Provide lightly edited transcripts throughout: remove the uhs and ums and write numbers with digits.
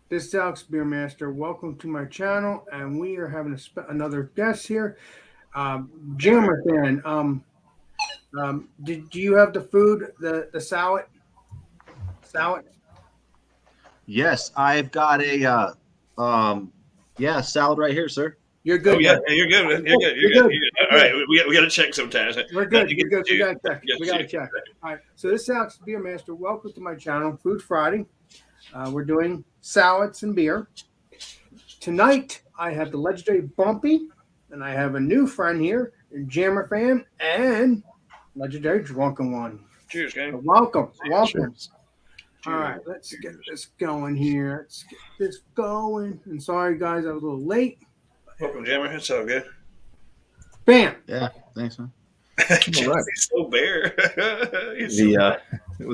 This is Alex Beermaster. Welcome to my channel, and we are having another guest here, Jimmer fan. Did you have the food, the salad? Salad? Yes, I've got a salad right here, sir. You're Oh good yeah, then. yeah, you're good. You're You're good. good. You're You're good. good. You're good. You're All right, good. we got to check sometimes. We're Not good. to We're get good. We you. gotta check. Get We you. gotta check. All right. So this is Alex Beermaster. Welcome to my channel, Food Friday. We're doing salads and beer. Tonight I have the legendary Bumpy, and I have a new friend here, Jammer fan, and legendary Drunken One. Cheers, gang. Welcome, welcome. Cheers. All right, Cheers. let's get Cheers. this going here. Let's get this going. And sorry, guys, I was a little late. Welcome, Jammer. It's all good. Bam. Yeah, thanks, man. He's right. so bare. He's so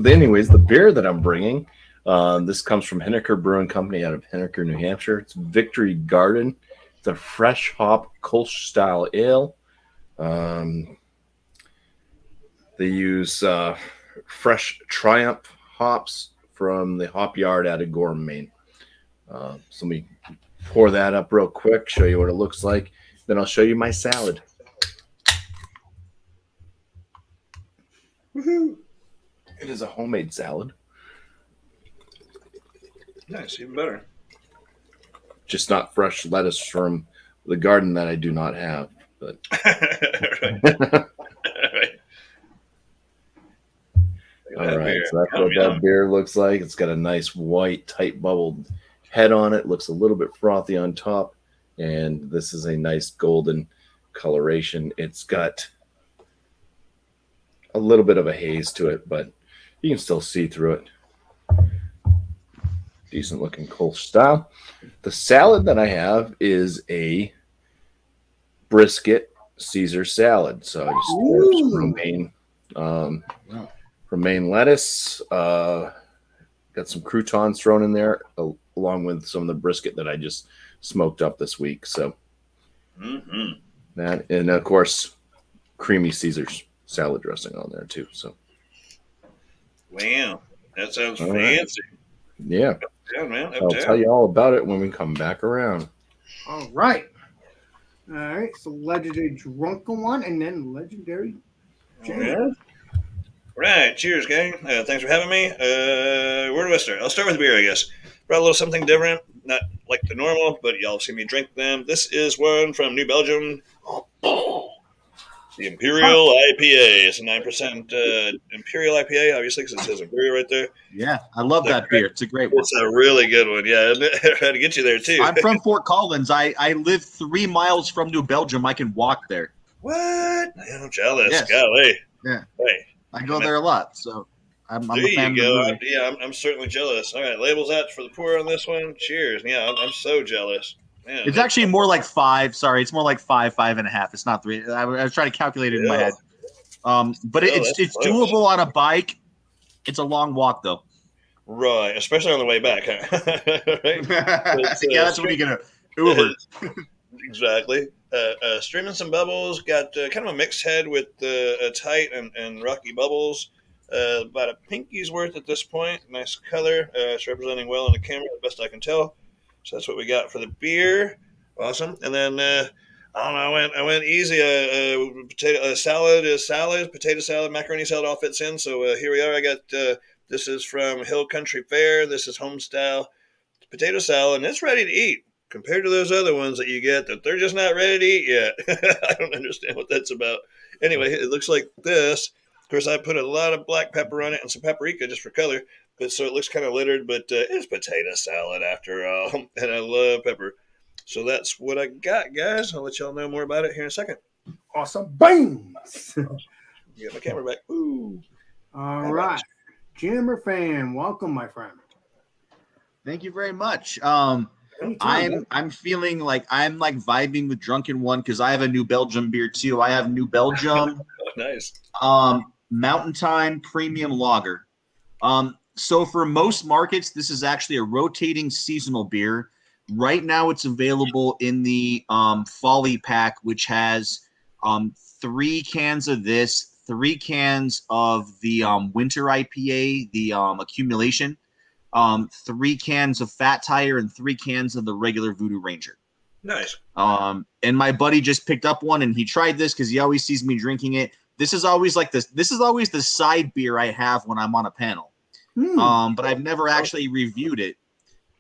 Anyways, the beer that I'm bringing, this comes from Henniker Brewing Company out of Henniker, New Hampshire. It's Victory Garden. It's a fresh hop Kolsch style ale. They use fresh Triumph hops from the hop yard out of Gorham, Maine. So let me pour that up real quick, show you what it looks like. Then I'll show you my salad. Woohoo. It is a homemade salad, Nice, even better. just not fresh lettuce from the garden that I do not have. But Right. Right. all That right, beer. so that's Yum, what yum. that beer looks like. It's got a nice white, tight bubbled head on it. Looks a little bit frothy on top, and this is a nice golden coloration. It's got a little bit of a haze to it, but you can still see through it. Decent looking Kolsch style. The salad that I have is a brisket Caesar salad. So I just poured some romaine lettuce. Got some croutons thrown in there, along with some of the brisket that I just smoked up this week. So Mm-hmm. that, and of course, creamy Caesar's salad dressing on there too. So Wow, that sounds All right. fancy. yeah, Yeah, man. I'll Uptown. tell you all about it when we come back around. All right. All right. So legendary Drunken One, and then legendary Jammer. Yeah. Right. Cheers, gang. Thanks for having me. Where do I start? I'll start with beer, I guess. Brought a little something different, not like the normal, but y'all see me drink them. This is one from New Belgium. The Imperial IPA. It's a 9% Imperial IPA, obviously, because it says Imperial right there. Yeah, I love that beer. It's a great one. It's a really good one. Yeah, I had to get you there, too. I'm from Fort Collins. I live 3 miles from New Belgium. I can walk there. What? I'm jealous. Yes. Golly. Yeah, Hey, I go there a lot, so I'm there a fan you of the go. movie. I'm certainly jealous. All right, labels out for the pour on this one. Cheers. Yeah, I'm so jealous. Man, It's actually more like 5. Sorry, it's more like 5, 5.5. It's not 3. I was trying to calculate it in my Yeah. head. But Oh, it's that's close. doable on a bike. It's a long walk though. Right, especially on the way back, huh? Right? Yeah, that's when you're gonna Uber. Exactly. Streaming some bubbles. Got kind of a mixed head with tight and rocky bubbles. About a pinky's worth at this point. Nice color. It's representing well on the camera, the best I can tell. So that's what we got for the beer. Awesome. And then I don't know. I went easy. Potato salad is salad. Potato salad, macaroni salad all fits in. So here we are. I got this is from Hill Country Fare. This is home style potato salad, and it's ready to eat compared to those other ones that you get that they're just not ready to eat yet. I don't understand what that's about. Anyway, it looks like this. Of course, I put a lot of black pepper on it and some paprika just for color, but so it looks kind of littered. But it's potato salad after all, and I love pepper. So that's what I got, guys. I'll let y'all know more about it here in a second. Awesome. Bang. Get my camera back. Ooh. All right. Jammer fan, welcome, my friend. Thank you very much. Anytime, I'm feeling like I'm like vibing with Drunken One because I have a New Belgium beer too. I have New Belgium Oh, nice. Mountain Time Premium Lager. So for most markets, this is actually a rotating seasonal beer. Right now, it's available in the Folly Pack, which has 3 cans of this, 3 cans of the Winter IPA, the accumulation. 3 cans of Fat Tire and 3 cans of the regular Voodoo Ranger. Nice. And my buddy just picked up one, and he tried this because he always sees me drinking it. This is always like this. This is always the side beer I have when I'm on a panel. But I've never actually reviewed it.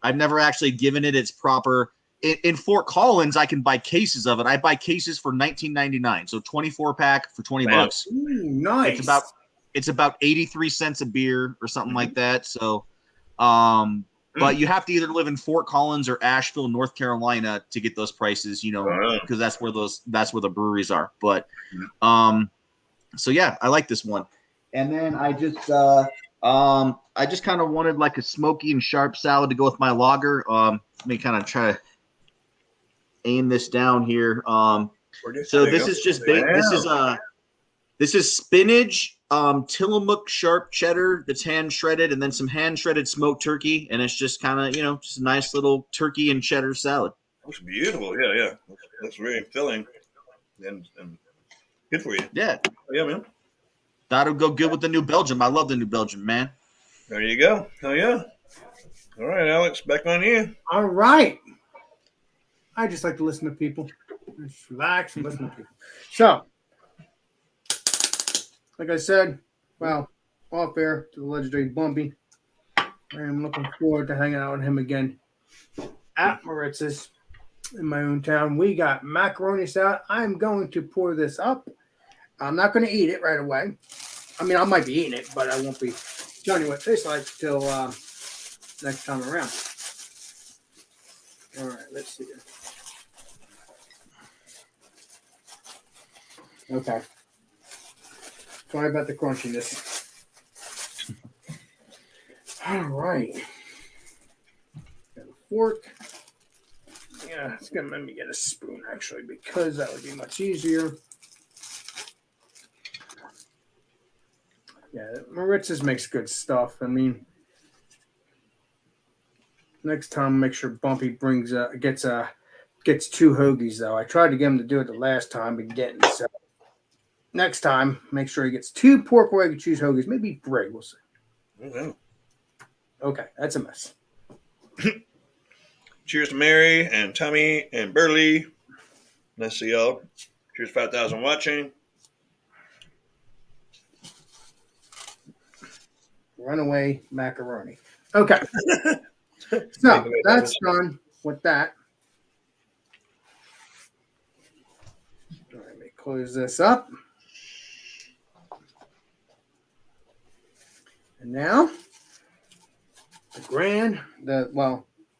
I've never actually given it its proper. In Fort Collins, I can buy cases of it. I buy cases for $19.99, so 24-pack for $20. Nice. It's about 83 cents a beer or something like that. So, but you have to either live in Fort Collins or Asheville, North Carolina, to get those prices. Because that's where the breweries are. But, so yeah, I like this one. And then I just kind of wanted like a smoky and sharp salad to go with my lager. Let me kind of try to aim this down here. So this is just this is spinach, Tillamook sharp cheddar that's hand shredded, and then some hand shredded smoked turkey, and it's just kind of just a nice little turkey and cheddar salad. Looks beautiful. Yeah. Looks very filling and good for you. Yeah, man. That'll go good with the New Belgium. I love the New Belgium, man. There you go. Oh yeah. All right, Alex, back on you. All right. I just like to listen to people. Just relax and listen to people. So, like I said, well, off air to the legendary Bumpy. I'm looking forward to hanging out with him again at Maritz's in my own town. We got macaroni salad. I'm going to pour this up. I'm not going to eat it right away. I mean, I might be eating it, but I won't be telling you what it tastes like till next time around. All right, let's see. Okay. Sorry about the crunchiness. All right. Got a fork. Yeah, it's going to let me get a spoon, actually, because that would be much easier. Yeah, Maritz's makes good stuff. I mean, next time, make sure Bumpy gets 2 hoagies, though. I tried to get him to do it the last time, but didn't. So next time, make sure he gets 2 pork wagon cheese hoagies, maybe 3. We'll see. Mm-hmm. Okay, that's a mess. Cheers to Mary and Tommy and Burley. Nice to see y'all. Cheers, 5,000 watching. Runaway macaroni. Okay. So that's done with that. All right, let me close this up. And now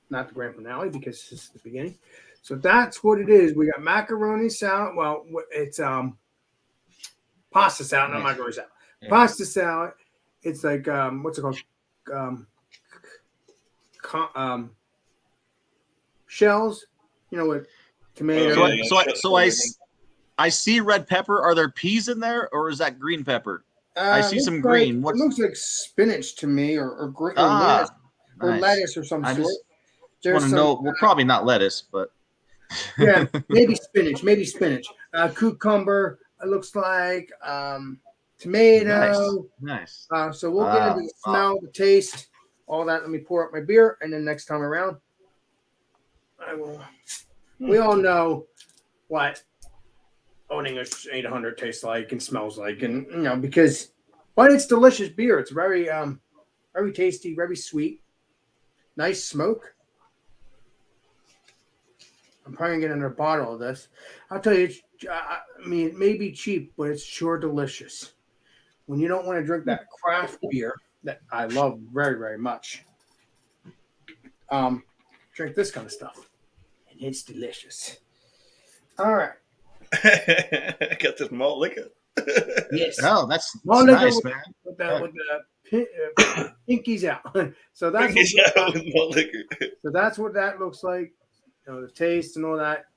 not the grand finale because this is the beginning. So that's what it is. We got macaroni salad. Well, it's pasta salad, not macaroni salad. Yeah. Pasta salad. It's like what's it called? Shells. With tomato. So I see red pepper. Are there peas in there, or is that green pepper? I see some green. It looks like spinach to me, or green, nice. lettuce or some sort. I want to know. Well, probably not lettuce, but yeah, maybe spinach. Cucumber. It looks like tomato. Nice. So we'll get into the smell, the taste, all that. Let me pour up my beer, and then next time around, I will. We all know what owning a 800 tastes like and smells like, and but it's delicious beer. It's very, very tasty, very sweet, nice smoke. I'm probably gonna get another bottle of this. I'll tell you, I mean, it may be cheap, but it's sure delicious. When you don't want to drink that craft beer that I love very, very much, drink this kind of stuff, and it's delicious. All right. I got this malt liquor. Yes. Oh, that's nice, man. With the pinkies out. So that's malt liquor. So that's what that looks like. The taste and all that.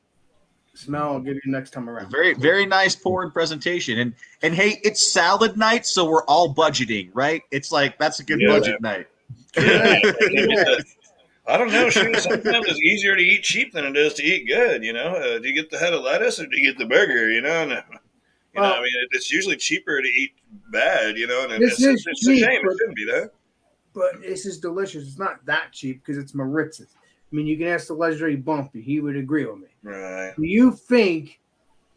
Smell I'll give you next time around. Very, very nice poured presentation. And hey, it's salad night, so we're all budgeting, right? It's like that's a good budget night. Yeah. I don't know. Sometimes it's easier to eat cheap than it is to eat good. Do you get the head of lettuce or do you get the burger? I mean, it's usually cheaper to eat bad. And it's a shame. It shouldn't be that. but this is delicious. It's not that cheap because it's Maritz's. I mean, you can ask the legendary Bumpy; he would agree with me. Right. Do you think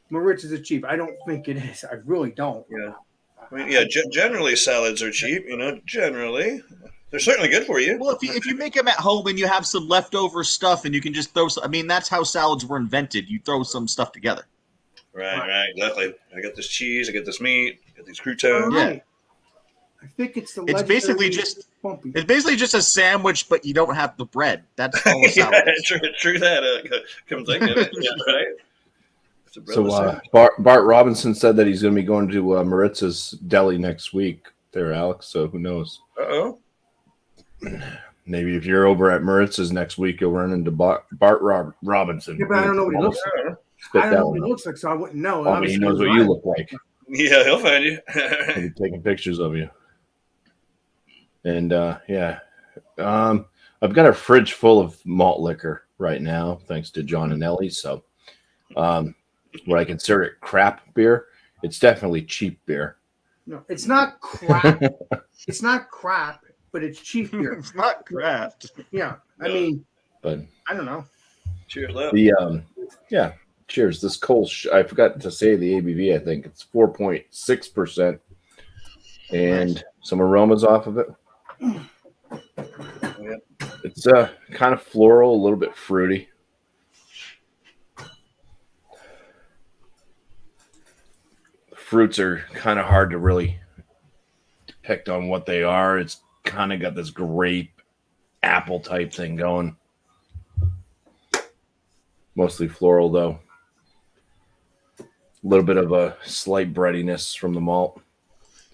Maritz's is cheap? I don't think it is. I really don't. Yeah. I mean, yeah. Generally, salads are cheap. Generally, they're certainly good for you. Well, if you make them at home and you have some leftover stuff and you can just throw some, I mean, that's how salads were invented. You throw some stuff together. Right, exactly. I got this cheese, I get this meat, I got these croutons. Right. I think it's the. It's basically just Bumpy. It's basically just a sandwich, but you don't have the bread. That's all a salad is. True that. Come think of it, yeah, right? So Bart Robinson said that he's going to be going to Maritz's Deli next week there, Alex. So who knows? Uh-oh. Maybe if you're over at Maritz's next week, you'll run into Bart Robinson. Yeah, but I don't know what he looks like. I don't know what he looks like, so I wouldn't know. Oh, he knows what you look like. Yeah, he'll find you. He'll be taking pictures of you. And I've got a fridge full of malt liquor right now, thanks to John and Ellie. So, what I consider it crap beer, it's definitely cheap beer. No, it's not crap. It's not crap, but it's cheap beer. It's not craft. Yeah, I mean, But I don't know. Cheers, love. Cheers. This Kolsch, I forgot to say the ABV. I think it's 4.6%, and some aromas off of it. Yep. It's kind of floral, a little bit fruity. The fruits are kind of hard to really depict on what they are. It's kind of got this grape, apple type thing going. Mostly floral, though. A little bit of a slight breadiness from the malt.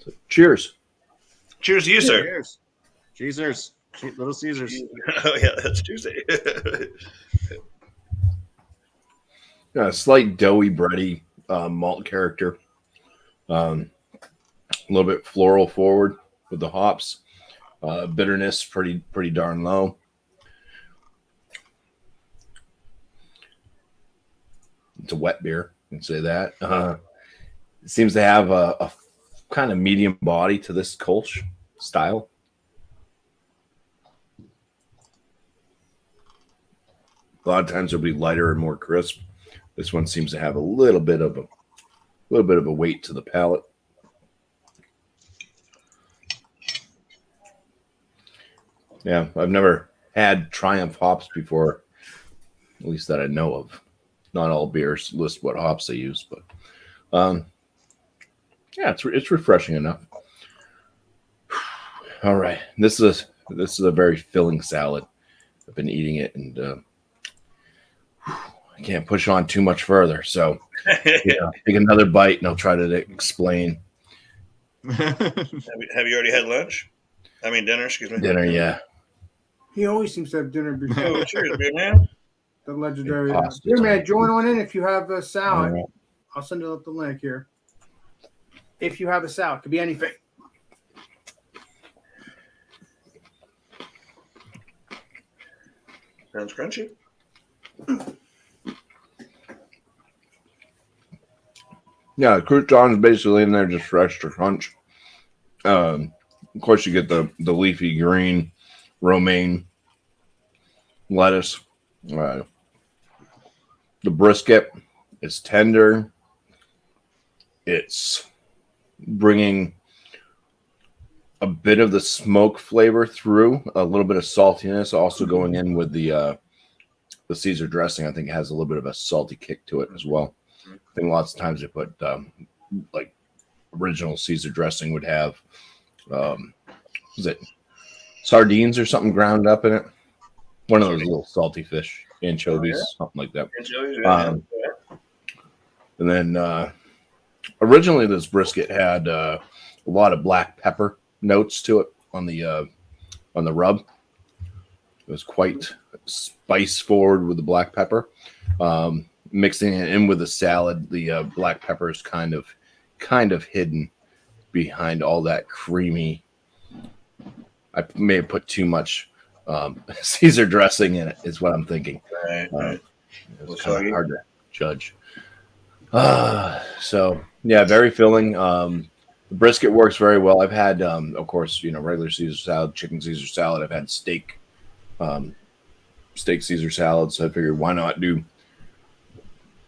So, cheers. Cheers to you, sir. Cheers. Caesars. Little Caesars. Oh, yeah, that's Tuesday. A slight doughy, bready malt character. A little bit floral forward with the hops. Bitterness pretty darn low. It's a wet beer. You can say that. It seems to have a kind of medium body to this Kolsch style. A lot of times it'll be lighter and more crisp. This one seems to have a little bit of a weight to the palate. Yeah, I've never had Triumph hops before, at least that I know of. Not all beers list what hops they use, but yeah, it's refreshing enough. All right, this is a very filling salad. I've been eating it, and I can't push on too much further. So, take another bite, and I'll try to explain. Have you already had lunch? I mean, dinner. Excuse me. Dinner, yeah. He always seems to have dinner before. Oh, cheers, beer man. The legendary. Pasta. Here, man, join on in if you have a salad. All right. I'll send out the link here. If you have a salad, could be anything. Sounds crunchy. Yeah, the croutons basically in there just for extra crunch. Of course, you get the leafy green romaine lettuce. The brisket is tender. It's bringing a bit of the smoke flavor through, a little bit of saltiness also going in with the Caesar dressing. I think it has a little bit of a salty kick to it as well. I think lots of times they put like original Caesar dressing would have was it sardines or something ground up in it? One of those little salty fish, anchovies, something like that. Anchovies, yeah. And then originally this brisket had a lot of black pepper notes to it on the rub. It was quite spice forward with the black pepper. Mixing it in with the salad, the black pepper is kind of hidden behind all that creamy. I may have put too much Caesar dressing in it, is what I'm thinking. Right. It's kind of hard to judge. So yeah, very filling. The brisket works very well. I've had, of course, regular Caesar salad, chicken Caesar salad. I've had um, steak Caesar salad. So I figured, why not do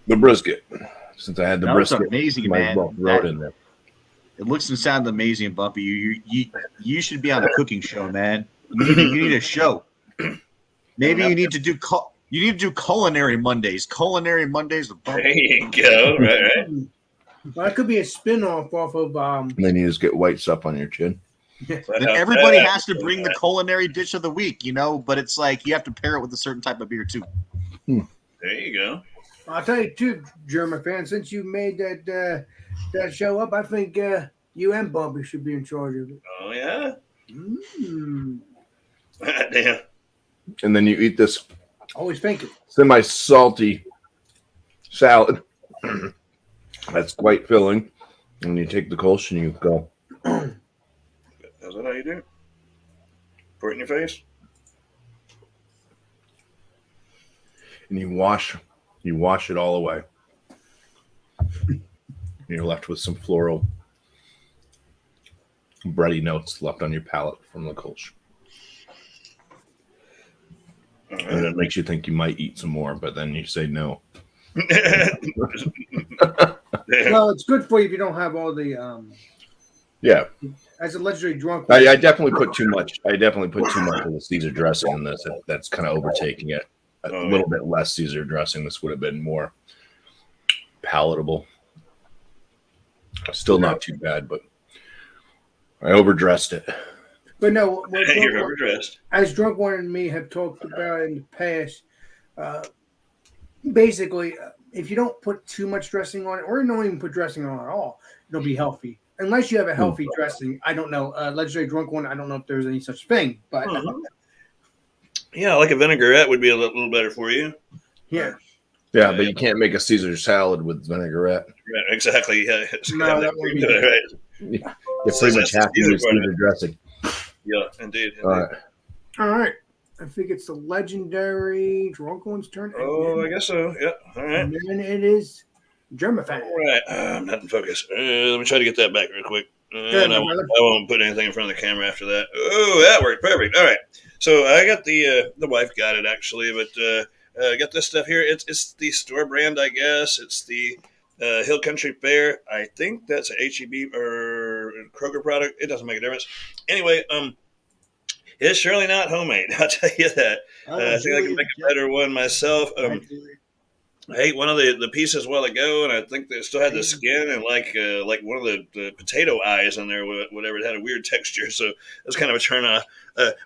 the brisket? Since I had the That looks brisket, amazing, might as man. well throw it in there. It looks and sounds amazing, Bumpy. You should be on a cooking show, man. You need a show. Maybe you need to do culinary Mondays. Culinary Mondays with There Bumpy. you go. Right. Well, that could be a spin-off off of And then you just get white stuff on your chin. Then everybody has to bring the culinary dish of the week, but it's like you have to pair it with a certain type of beer too. There you go. I'll tell you too, German fan, since you made that show up, I think you and Bumpy should be in charge of it. Oh yeah. Damn. And then you eat this Always thinking. semi-salty salad. That's quite filling. And you take the Kolsch and you go. Is that how you do it? Pour it in your face? And you wash it all away. And you're left with some floral bready notes left on your palate from the Kolsch. And it makes you think you might eat some more, but then you say no. Well, it's good for you if you don't have all the Yeah. as a legendary drunk. I definitely put too much. I definitely put too much of the Caesar dressing in this. That's kind of overtaking it. A little bit less Caesar dressing. This would have been more palatable. Still not too bad, but I overdressed it. But no, You're overdressed. as Drunk One and me have talked about in the past, basically, if you don't put too much dressing on it, or you don't even put dressing on it at all, it'll be healthy. Unless you have a healthy dressing. I don't know. Legendary Drunk One, I don't know if there's any such thing. But yeah, like a vinaigrette would be a little better for you. Yeah. Yeah, but you can't make a Caesar salad with vinaigrette. Right, exactly. Yeah. No, that wouldn't be good. good. Right. You pretty much have to use Caesar dressing. Yeah, indeed. All right. All right. I think it's the legendary Drunk One's turn. Oh, I guess so. Yeah. All right. And then it is Germafan. All right. I'm not in focus. Let me try to get that back real quick. Good, I won't put anything in front of the camera after that. Oh, that worked perfect. All right. So I got the wife got it actually, but I got this stuff here. It's the store brand, I guess. It's the Hill Country Fare. I think that's a HEB or Kroger product. It doesn't make a difference. Anyway, it's surely not homemade. I'll tell you that. I think I can make a better one myself. I ate one of the pieces a while ago, and I think they still had the skin and like one of the potato eyes in there, whatever. It had a weird texture, so it's kind of a turn off.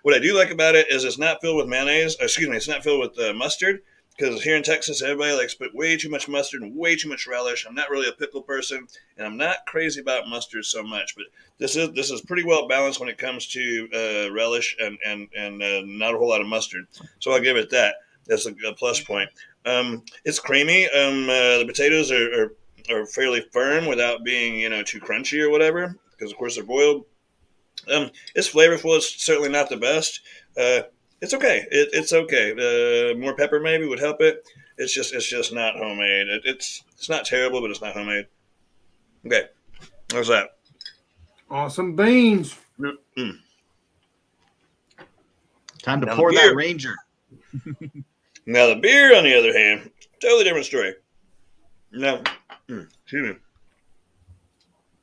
What I do like about it is it's not filled with mayonnaise. Excuse me, it's not filled with mustard. Because here in Texas, everybody likes to put way too much mustard and way too much relish. I'm not really a pickle person, and I'm not crazy about mustard so much. But this is pretty well balanced when it comes to relish and not a whole lot of mustard. So I'll give it that. That's a plus point. It's creamy. The potatoes are fairly firm without being too crunchy or whatever. Because of course they're boiled. It's flavorful. It's certainly not the best. It's okay. It's okay. More pepper maybe would help it. It's just not homemade. It's not terrible, but it's not homemade. Okay, how's that? Awesome beans. Mm. Time to Now pour the that beer. Ranger. Now the beer, on the other hand, totally different story. Now, excuse me.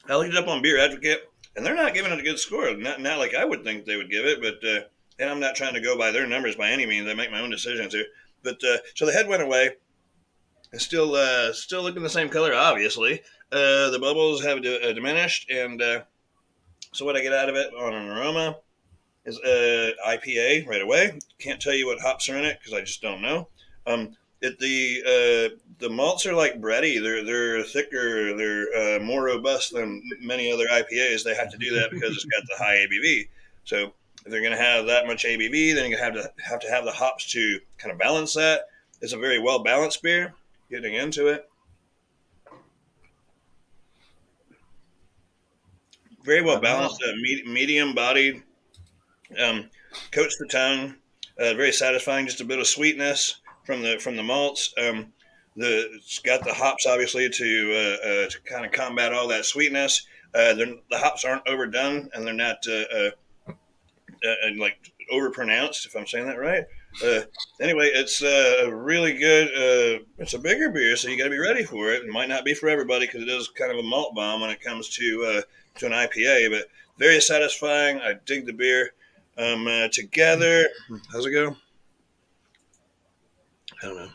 I looked it up on Beer Advocate, and they're not giving it a good score. Not like I would think they would give it, but and I'm not trying to go by their numbers by any means. I make my own decisions here. But so the head went away. It's still looking the same color, obviously. The bubbles have diminished, and so what I get out of it on an aroma is IPA right away. Can't tell you what hops are in it because I just don't know. The malts are like bready. They're thicker. They're more robust than many other IPAs. They have to do that because it's got the high ABV. So if they're going to have that much ABV, then you have to have the hops to kind of balance that. It's a very well balanced beer. Getting into it, very well balanced, medium bodied, coats the tongue, very satisfying. Just a bit of sweetness from the malts. It's got the hops obviously to kind of combat all that sweetness. The hops aren't overdone, and they're not like overpronounced, if I'm saying that right. Anyway, it's really good. It's a bigger beer, so you got to be ready for it. It might not be for everybody because it is kind of a malt bomb when it comes to an IPA, but very satisfying. I dig the beer. Together, how's it go? I don't know.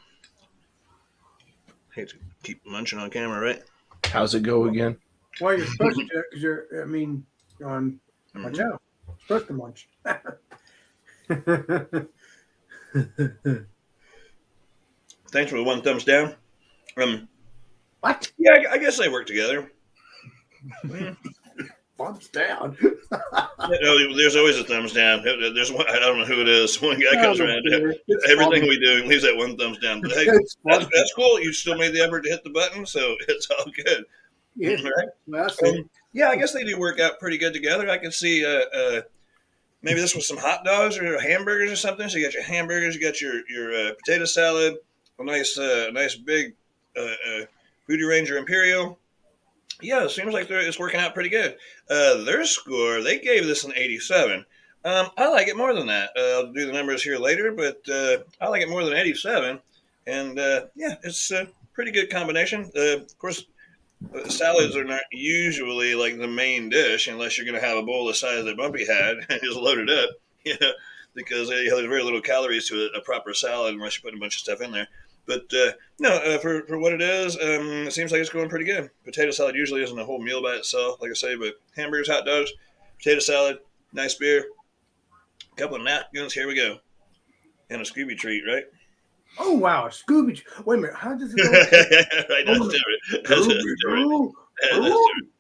Hate to keep munching on camera, right? How's it go again? Well, you're supposed to, because you're on my channel. You're supposed to munch. Thanks for the one thumbs down. What? Yeah, I guess they work together. Thumbs down. There's always a thumbs down. There's one, I don't know who it is. One guy comes around to everything we do and leaves that one thumbs down. But hey, that's cool. You still made the effort to hit the button, so it's all good. Yeah. Right? Well, Yeah, I guess they do work out pretty good together. I can see maybe this was some hot dogs or hamburgers or something. So you got your hamburgers, you got your potato salad, a nice big Voodoo Ranger Imperial. Yeah, it seems like it's working out pretty good. Their score, they gave this an 87. I like it more than that. I'll do the numbers here later, but I like it more than 87. And yeah, it's a pretty good combination. Of course, salads are not usually like the main dish unless you're going to have a bowl the size that Bumpy had and just load it up, because there's very little calories to a proper salad unless you put a bunch of stuff in there. But no, for what it is, it seems like it's going pretty good. Potato salad usually isn't a whole meal by itself, like I say, but hamburgers, hot dogs, potato salad, nice beer, a couple of napkins, here we go. And a Scooby treat, right? Oh, wow. Scooby. Wait a minute. How does it go? Right, that's different.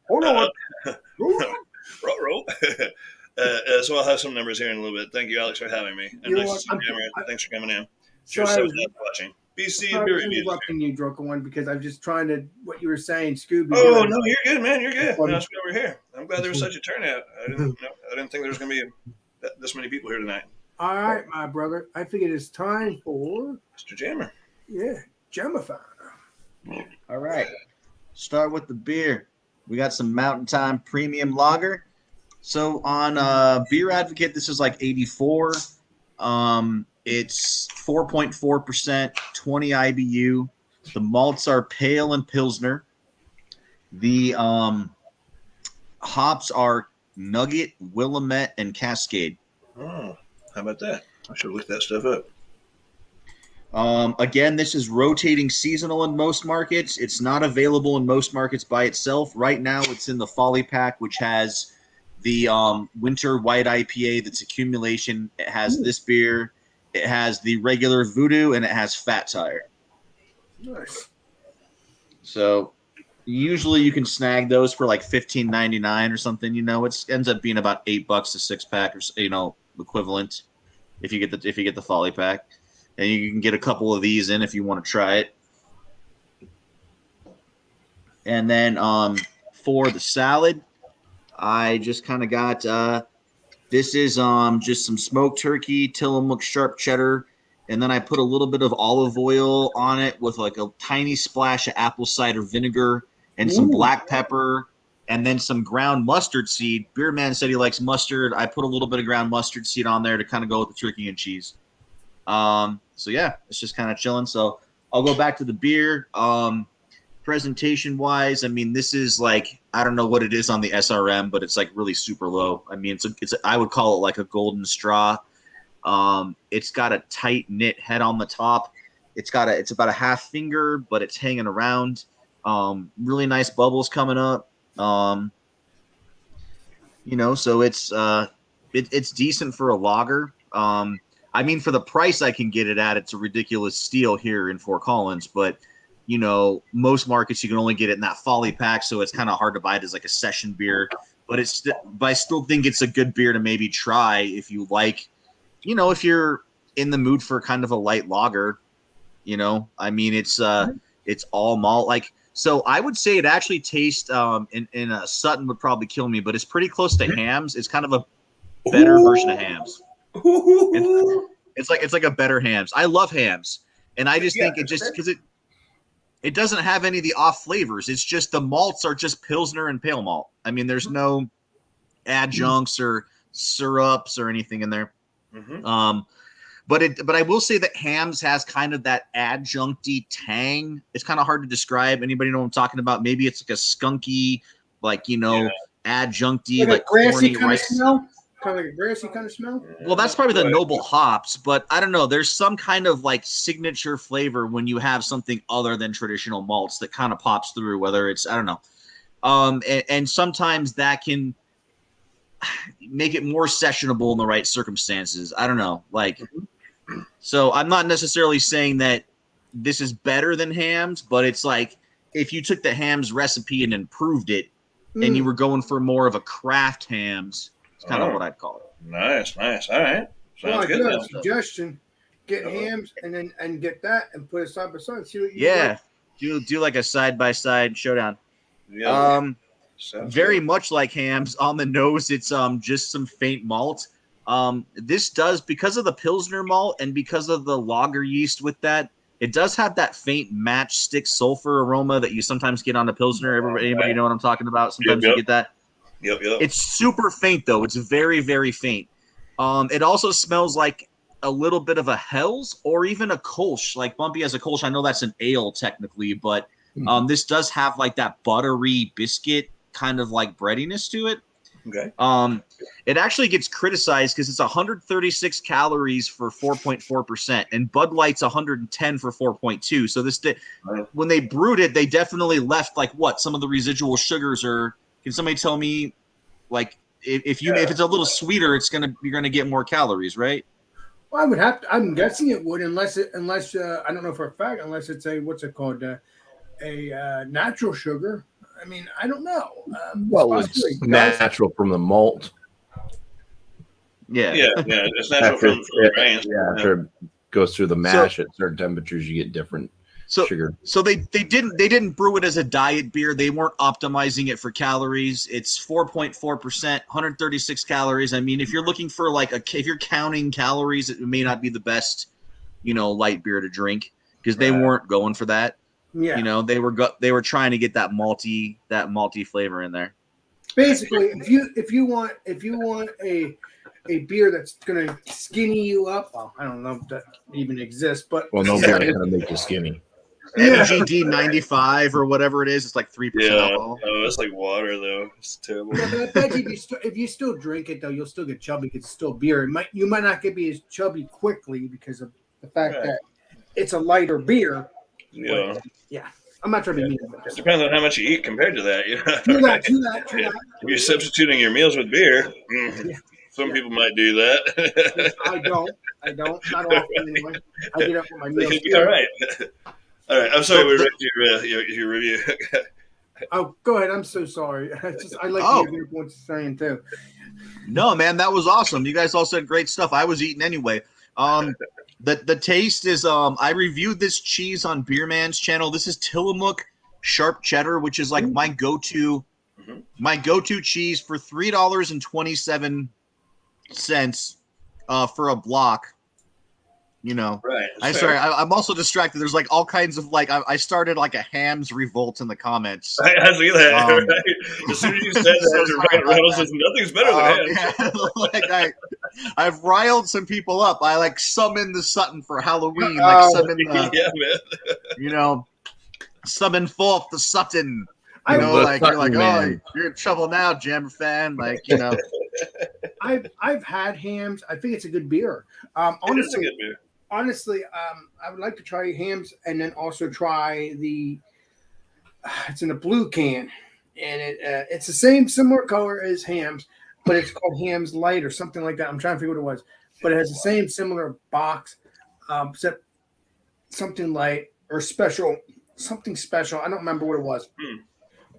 Hold on. Roll. So I'll have some numbers here in a little bit. Thank you, Alex, for having me. And nice to see you, Cameron. Thanks for coming in. Sure, so watching. BC and Beer Reviews. I'm interrupting you, Drunken One, because I'm just trying to, what you were saying, Scooby. Oh, no, you're good, man. You're good. No, let's go over here. I'm glad there was such a turnout. I didn't think there was going to be this many people here tonight. All right, my brother. I figured it's time for Mr. Jammer. Yeah, Jamify. All right. Start with the beer. We got some Mountain Time Premium Lager. So on Beer Advocate, this is like 84. It's 4.4%, 20 IBU. The malts are pale and Pilsner. The hops are Nugget, Willamette, and Cascade. Oh, how about that? I should have looked that stuff up. Again, this is rotating seasonal in most markets. It's not available in most markets by itself. Right now, it's in the Folly Pack, which has the Winter White IPA that's accumulation. It has this beer. It has the regular Voodoo, and it has Fat Tire. Nice. So usually you can snag those for like $15.99 or something. It ends up being about $8 a 6-pack, or equivalent if you get the Folly Pack. And you can get a couple of these in if you want to try it. And then for the salad, I just kind of got this is just some smoked turkey, Tillamook sharp cheddar, and then I put a little bit of olive oil on it with like a tiny splash of apple cider vinegar and some black pepper, and then some ground mustard seed. Beer Man said he likes mustard. I put a little bit of ground mustard seed on there to kind of go with the turkey and cheese. So yeah, it's just kind of chilling. So I'll go back to the beer. Presentation wise, I mean, this is like, I don't know what it is on the SRM, but it's like really super low. I mean, I would call it like a golden straw. It's got a tight knit head on the top. It's about a half finger, but it's hanging around. Really nice bubbles coming up. So it's decent for a lager. I mean, for the price I can get it at, it's a ridiculous steal here in Fort Collins, but most markets you can only get it in that Folly Pack, so it's kind of hard to buy it as like a session beer. But I still think it's a good beer to maybe try if you like, if you're in the mood for kind of a light lager. I mean, it's all malt. Like, so I would say it actually tastes. In Sutton would probably kill me, but it's pretty close to Hams. It's kind of a better version of Hams. It's like a better Hams. I love Hams, and I just think it just because it doesn't have any of the off flavors. It's just the malts are just Pilsner and pale malt. I mean, there's no adjuncts or syrups or anything in there. Mm-hmm. But I will say that Hams has kind of that adjuncty tang. It's kind of hard to describe. Anybody know what I'm talking about? Maybe it's like a skunky, like, adjuncty, like grassy corny kind of rice. smell. Kind of like a grassy kind of smell. Well, that's probably the noble hops, but I don't know. There's some kind of like signature flavor when you have something other than traditional malts that kind of pops through, whether it's, I don't know. And sometimes that can make it more sessionable in the right circumstances. I don't know. Like, so I'm not necessarily saying that this is better than Hams, but it's like if you took the Hams recipe and improved it and you were going for more of a craft Hams, it's kind of what I'd call it. Nice. All right. Sounds good. Good suggestion. Get Hams and get that and put it side by side. See what you Yeah. Do like a side by side showdown. Yeah. Very much like Hams. On the nose, it's just some faint malt. This does, because of the Pilsner malt and because of the lager yeast with that, it does have that faint matchstick sulfur aroma that you sometimes get on the Pilsner. Anybody know what I'm talking about? Sometimes you get that. Yep. It's super faint though. It's very, very faint. It also smells like a little bit of a Hell's or even a Kolsch. Like Bumpy has a Kolsch. I know that's an ale technically, but this does have like that buttery biscuit kind of like breadiness to it. Okay. It actually gets criticized because it's 136 calories for 4.4%, and Bud Light's 110 for 4.2. So when they brewed it, they definitely left like what some of the residual sugars are. Can somebody tell me, like, if it's a little sweeter, you're gonna get more calories, right? Well, I would have to. I'm guessing it would, unless I don't know for a fact, unless it's a what's it called, a natural sugar. I mean, I don't know. It's natural from the malt. Yeah. It's natural from the grains. Yeah, after it goes through the mash at certain temperatures, you get different sugar. So they didn't brew it as a diet beer. They weren't optimizing it for calories. It's 4.4%, 136 calories. I mean, if you're looking for if you're counting calories, it may not be the best, light beer to drink because they weren't going for that. Yeah. They were trying to get that malty flavor in there. Basically, if you want a beer that's gonna skinny you up, well, I don't know if that even exists, but no beer is gonna make you skinny. MGD 95 or whatever it is, it's like 3% alcohol. Oh, it's like water though. It's terrible. Yeah, but I bet if you still drink it though, you'll still get chubby because it's still beer. You might not be as chubby quickly because of the fact that it's a lighter beer. Yeah. Yeah. I'm not trying to be mean. It depends on how much you eat compared to that. True that. If you're substituting your meals with beer, some people might do that. I don't. Not often anyway. I get up with my meals. All right. All right. I'm sorry we wrecked your review. Oh, go ahead. I'm so sorry. I like to hear what you're saying too. No, man, that was awesome. You guys all said great stuff. I was eating anyway. The taste is I reviewed this cheese on Beerman's channel. This is Tillamook sharp cheddar, which is like my go-to cheese for $3.27 for a block. Right. I'm also distracted. There's like all kinds of I started like a Hams revolt in the comments. I see that. Right? As soon as you said that, Reynolds says nothing's better than Hams. I've riled some people up. I summoned the Sutton for Halloween. Summon forth the Sutton. You're in trouble now, Jammer fan. I've had Hams. I think it's a good beer. Honestly, I would like to try Hams and then also try it's in a blue can, and it's the similar color as Hams, but it's called Hams Light or something like that. I'm trying to figure what it was, but it has the same similar box, except something light or special, something special. I don't remember what it was,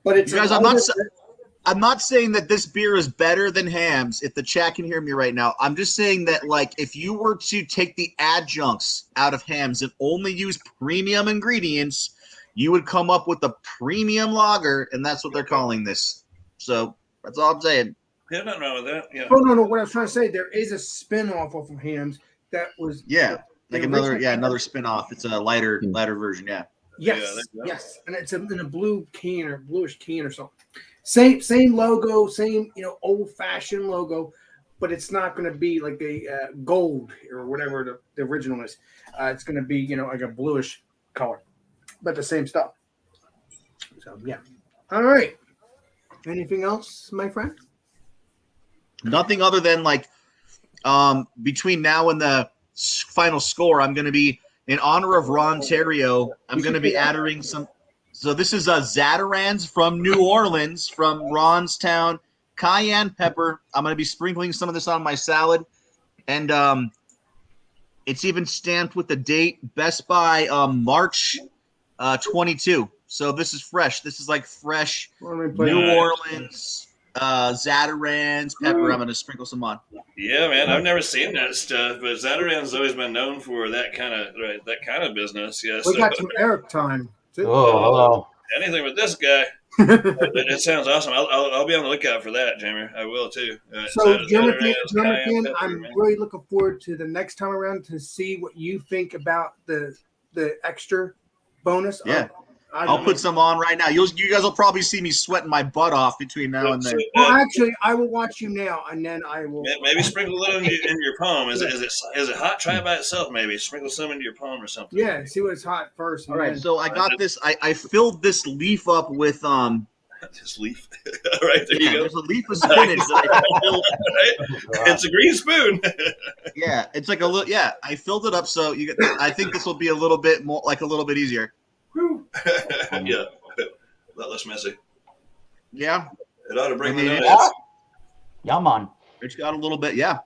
but it's guys. I'm not saying that this beer is better than Hams. If the chat can hear me right now, I'm just saying that if you were to take the adjuncts out of Hams and only use premium ingredients, you would come up with a premium lager, and that's what they're calling this. So that's all I'm saying. Yeah, nothing wrong with that. Yeah. Oh no! What I was trying to say, there is a spin-off of Hams that was another spin-off. It's a lighter version. Yeah. Yes, Yeah, yes, and it's in a blue can or bluish can or something. Same logo, same old fashioned logo, but it's not going to be like a gold or whatever the original is. It's going to be like a bluish color, but the same stuff. So yeah. All right. Anything else, my friend? Nothing other than like between now and the final score, I'm going to be in honor of Rontario. I'm going to be adding some. So this is Zatarans from New Orleans, from Ronstown, cayenne pepper. I'm going to be sprinkling some of this on my salad, and it's even stamped with the date Best By March 22. So this is fresh. This is like fresh New Orleans Zatarans pepper. I'm going to sprinkle some on. Yeah, man, I've never seen that stuff, but Zataran's always been known for that kind of business. Yeah, We got some Eric time. Too. Oh, hello. Anything with this guy. It sounds awesome. I'll be on the lookout for that, Jammer. I will too. So, Jonathan, I'm really looking forward to the next time around to see what you think about the extra bonus. Yeah, I'll put some on right now. You guys will probably see me sweating my butt off between now and then. Well, actually, I will watch you now, and then I will maybe sprinkle a little in your palm. Is it hot? Try it by itself. Maybe sprinkle some into your palm or something. Yeah, see what it's hot first. All right, so I got this. I filled this leaf up with This leaf. All right, there you go. There's a leaf of spinach that I filled. Right? It's a green spoon. Yeah, it's like a little. Yeah, I filled it up so you. I think this will be a little bit more, like a little bit easier. Yeah, a lot less messy. Yeah, it ought to bring the Yeah. Yum on. It's got a little bit. Yeah,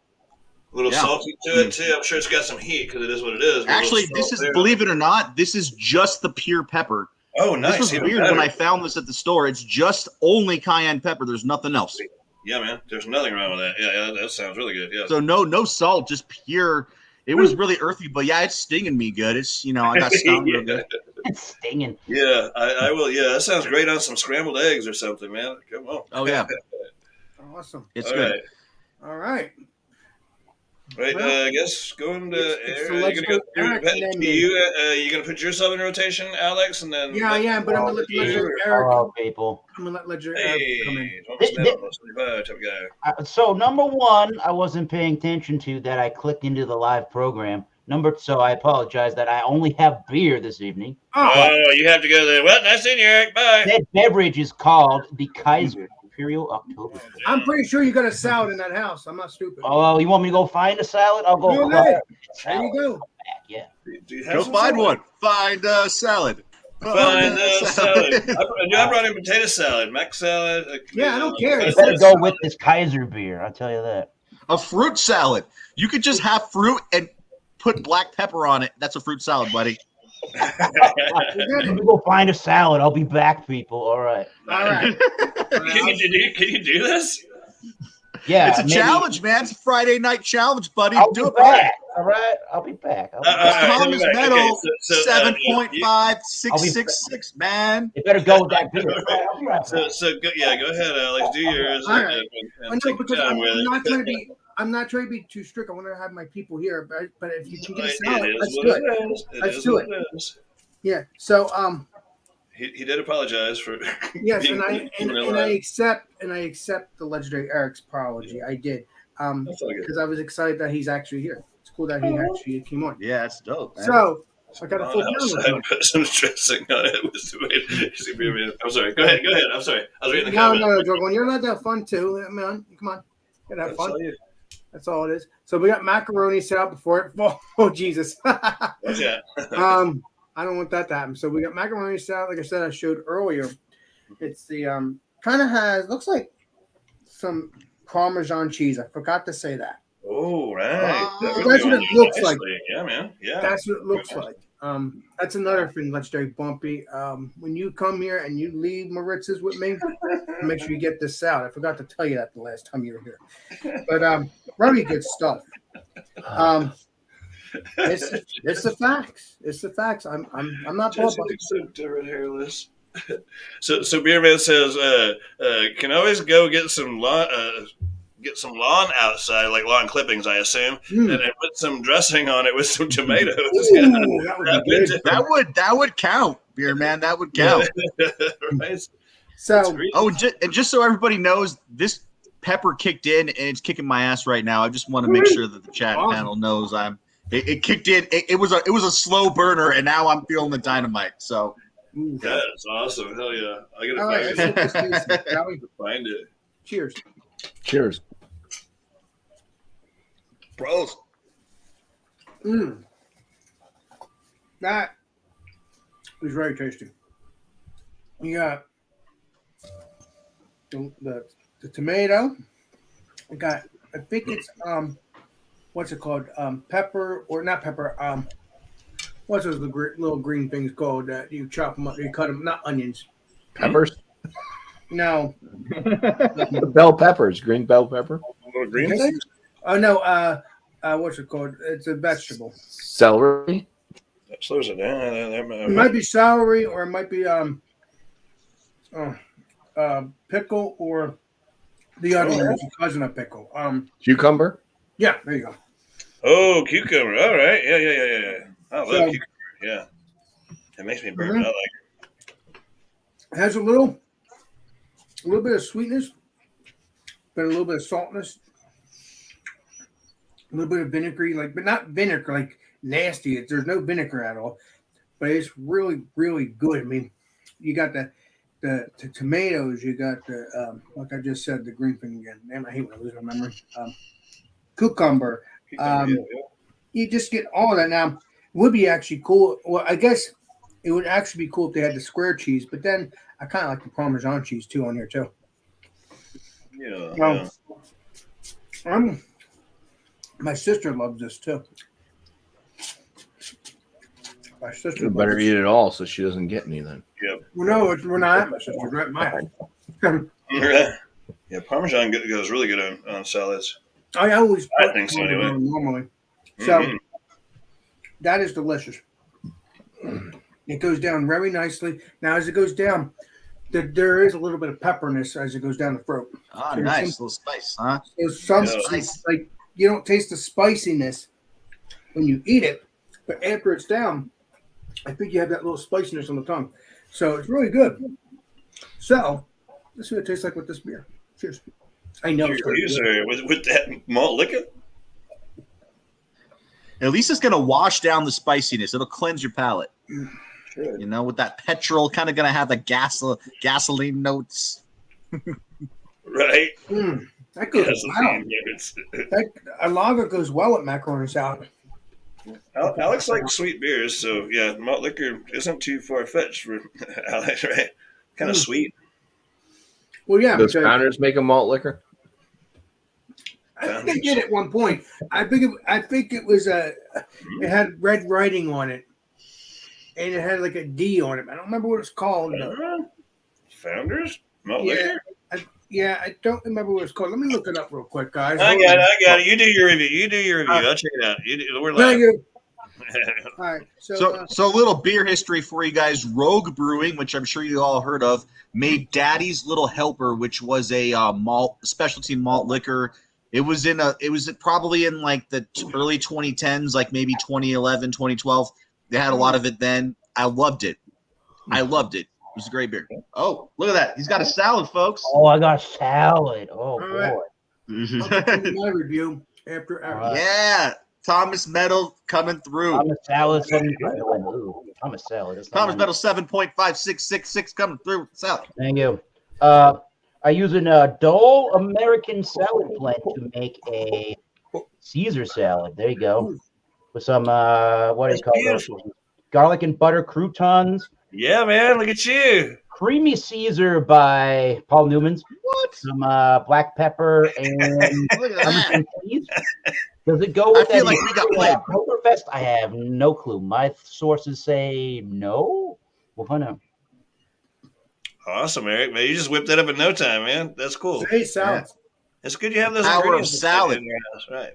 a little salty to it too. I'm sure it's got some heat because it is what it is. Actually, this is, believe it or not, this is just the pure pepper. Oh, nice. This was weird when I found this at the store. It's just only cayenne pepper. There's nothing else. Yeah, man. There's nothing wrong with that. Yeah, that sounds really good. Yeah. So no salt, just pure. It was really earthy, but yeah, it's stinging me good. It's I got stung real good. It's stinging. Yeah, I will. Yeah, that sounds great on some scrambled eggs or something, man. Come on. Oh yeah. Awesome. It's good. All right. Right, I guess going to Eric. You gonna put yourself in rotation, Alex, and then yeah, but I'm gonna let Ledger Eric. Oh, people. I'm gonna let Ledger Eric come in. So number one, I wasn't paying attention to that. I clicked into the live program. So I apologize that I only have beer this evening. Oh, you have to go there. Well, nice seeing you, Eric. Bye. That beverage is called the Kaiser Imperial October. I'm pretty sure you got a salad in that house. I'm not stupid. Oh, you want me to go find a salad? I'll go. There you go. Yeah. Go find one. Find a salad. Find a salad. I brought in potato salad, mac salad. Yeah, I don't care. You better go with this Kaiser beer. I'll tell you that. A fruit salad. You could just have fruit and put black pepper on it. That's a fruit salad, buddy. Let me go find a salad. I'll be back, people. All right. Can you do this? Yeah. It's a challenge, man. It's a Friday night challenge, buddy. I'll do be it back. All right. I'll be back. Thomas Meadow, 7.5666, man. You better go with that beer. I'll be right back. Go ahead, Alex. Do yours. And take your time with it. I'm not trying to be too strict. I want to have my people here, but if you can get a salad, let's do it. Let's do it. Yeah. So he did apologize for. Yes, and I accept the legendary Eric's apology. I did because I was excited that he's actually here. It's cool that he actually came on. Yeah, it's dope. Man. So I got a full pound. Put some dressing on it. I'm sorry. Go ahead. I'm sorry. I was reading the comments. comment. No, Jordan, you're not that fun too. I mean, come on, you gotta have fun. That's all it is. So we got macaroni salad before it falls. Oh, Jesus. Yeah. I don't want that to happen. So we got macaroni salad. Like I said, I showed earlier. It's the kind of looks like some Parmesan cheese. I forgot to say that. Oh, right. That's what it looks like. Yeah, man. Yeah. That's what it looks like. That's another thing, Legendary Bumpy. When you come here and you leave Maritz's with me, make sure you get this salad. I forgot to tell you that the last time you were here. But really good stuff. It's the facts. It's the facts. I'm not hairless. So Beerman says can always go get some lawn outside, like lawn clippings, I assume, and put some dressing on it with some tomatoes. Ooh, that would be good. That would count. beer, man. That would count. Right? So Oh, and just so everybody knows, this pepper kicked in and it's kicking my ass right now. I just want to make sure that the chat Awesome. panel knows it kicked in. It was a slow burner, and now I'm feeling the dynamite. So ooh. Yeah, it's awesome. Hell yeah. I get it All right, let's back. get this tasty, shall we? Find it. Cheers. Cheers. bros, That is very tasty. You got the tomato. I got, I think it's what's it called? Pepper or not pepper? What's those little green things called that you chop them up? You cut them, not onions. Peppers. No. The bell peppers. Green bell pepper. Little green things? Oh no. What's it called? It's a vegetable. Celery. That slows it down. It might be celery, or it might be pickle, or the other one is a cousin of pickle. Cucumber. Yeah, there you go. Oh, cucumber. All right. Yeah. I love So- cucumber. Yeah. It makes me burp. I like it. It has a little bit of sweetness, but a little bit of saltness, a little bit of vinegary, but not vinegar, like nasty. There's no vinegar at all, but it's really, really good. I mean, you got the tomatoes, you got the like I just said, the green thing again. Damn, I hate when I lose my memory. Cucumber. Cucumber, yeah. You just get all of that. Now, it would be actually cool. Well, I guess it would actually be cool if they had the square cheese, but then I kind of like the Parmesan cheese too on here too. Yeah. My sister loves this too. My sister You better eat it all so she doesn't get anything. Yep. Well, no, we're not at my sister's. We're at my house. Yeah, Parmesan goes really good on salads. I always I think so, anyway. normally. So Mhm. that is delicious. It goes down very nicely. Now, as it goes down, there is a little bit of pepperness as it goes down the throat. ah, nice little spice, huh? So some Yeah. Nice. like you don't taste the spiciness when you eat it, but after it's down, I think you have that little spiciness on the tongue. So it's really good. So let's see what it tastes like with this beer. Cheers. I know it's very good. With that malt liquor? At least it's gonna wash down the spiciness. It'll cleanse your palate. Sure. You know, with that petrol, kind of gonna have the gasoline notes. Right? That goes wow. Yes. A lager goes well with macaroni salad. Alex likes sweet beers, so yeah, malt liquor isn't too far fetched for Alex, right? Kind of sweet. Well, yeah, Those because founders make a malt liquor. I think they did at one point. I think it was it had red writing on it, and it had like a D on it. I don't remember what it's called. Founders? Malt Yeah. liquor? I don't remember what it's called. Let me look it up real quick, guys. I got it. You do your review. I'll check it out. We're live. Thank you. All right. So a little beer history for you guys. Rogue Brewing, which I'm sure you all heard of, made Daddy's Little Helper, which was a specialty malt liquor. It was probably in like the early 2010s, like maybe 2011, 2012. They had a lot of it then. I loved it. It was a great beer. Oh, look at that. He's got a salad, folks. Oh, I got salad. Oh, All right. boy. I'll do my review after. Yeah. Thomas Metal coming through. Thomas Salad. Thomas Salad. That's not Thomas my Metal 7.5666 coming through. Salad. name. Thank you. I use a Dole American salad blend to make a Caesar salad. There you go. With some what do you call those? Beautiful. Garlic and butter croutons. Yeah, man. Look at you. Creamy Caesar by Paul Newman's. What? Some black pepper and Look at that. Parmesan cheese. Does it go with I feel that like we got played. Oktoberfest? I have no clue. My sources say no. We'll find out. Awesome, Eric. Man, you just whipped that up in no time, man. That's cool. Hey, salad. It's good you have those Power of ingredients salad. in your house, right?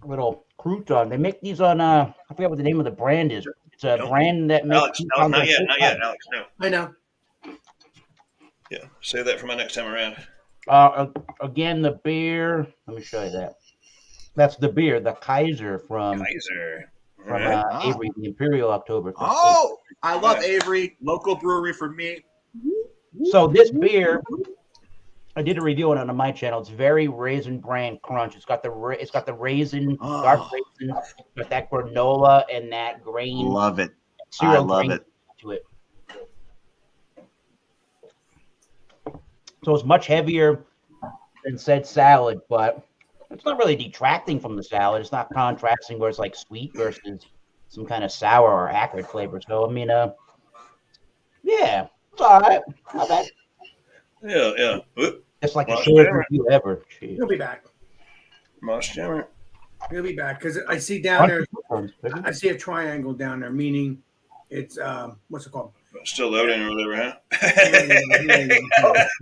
Little crouton. They make these on I forget what the name of the brand is. It's a No. brand that makes Alex, croutons not on yet, croutons. Alex. No. I know. Yeah, save that for my next time around. Again, the beer. Let me show you that. That's the beer, the Kaiser from Kaiser. from Right. Avery, the Imperial Oktoberfest. Oh, I love Avery, local brewery for me. So this beer, I did a review on it on my channel. It's very Raisin Bran crunch. It's got the raisin, dark raisin, with that granola and that grain, Love it. cereal I love grain it. to it. So it's much heavier than said salad, but it's not really detracting from the salad. It's not contrasting where it's like sweet versus some kind of sour or acrid flavor. So I mean, yeah, it's all right. Not bad. Yeah. Whoop. It's like the Well, shortest damn it. review ever. Jeez. He'll be back. Moss Jammer. He'll be back because I see down there. I see a triangle down there, meaning it's what's it called? Still loading or whatever, huh?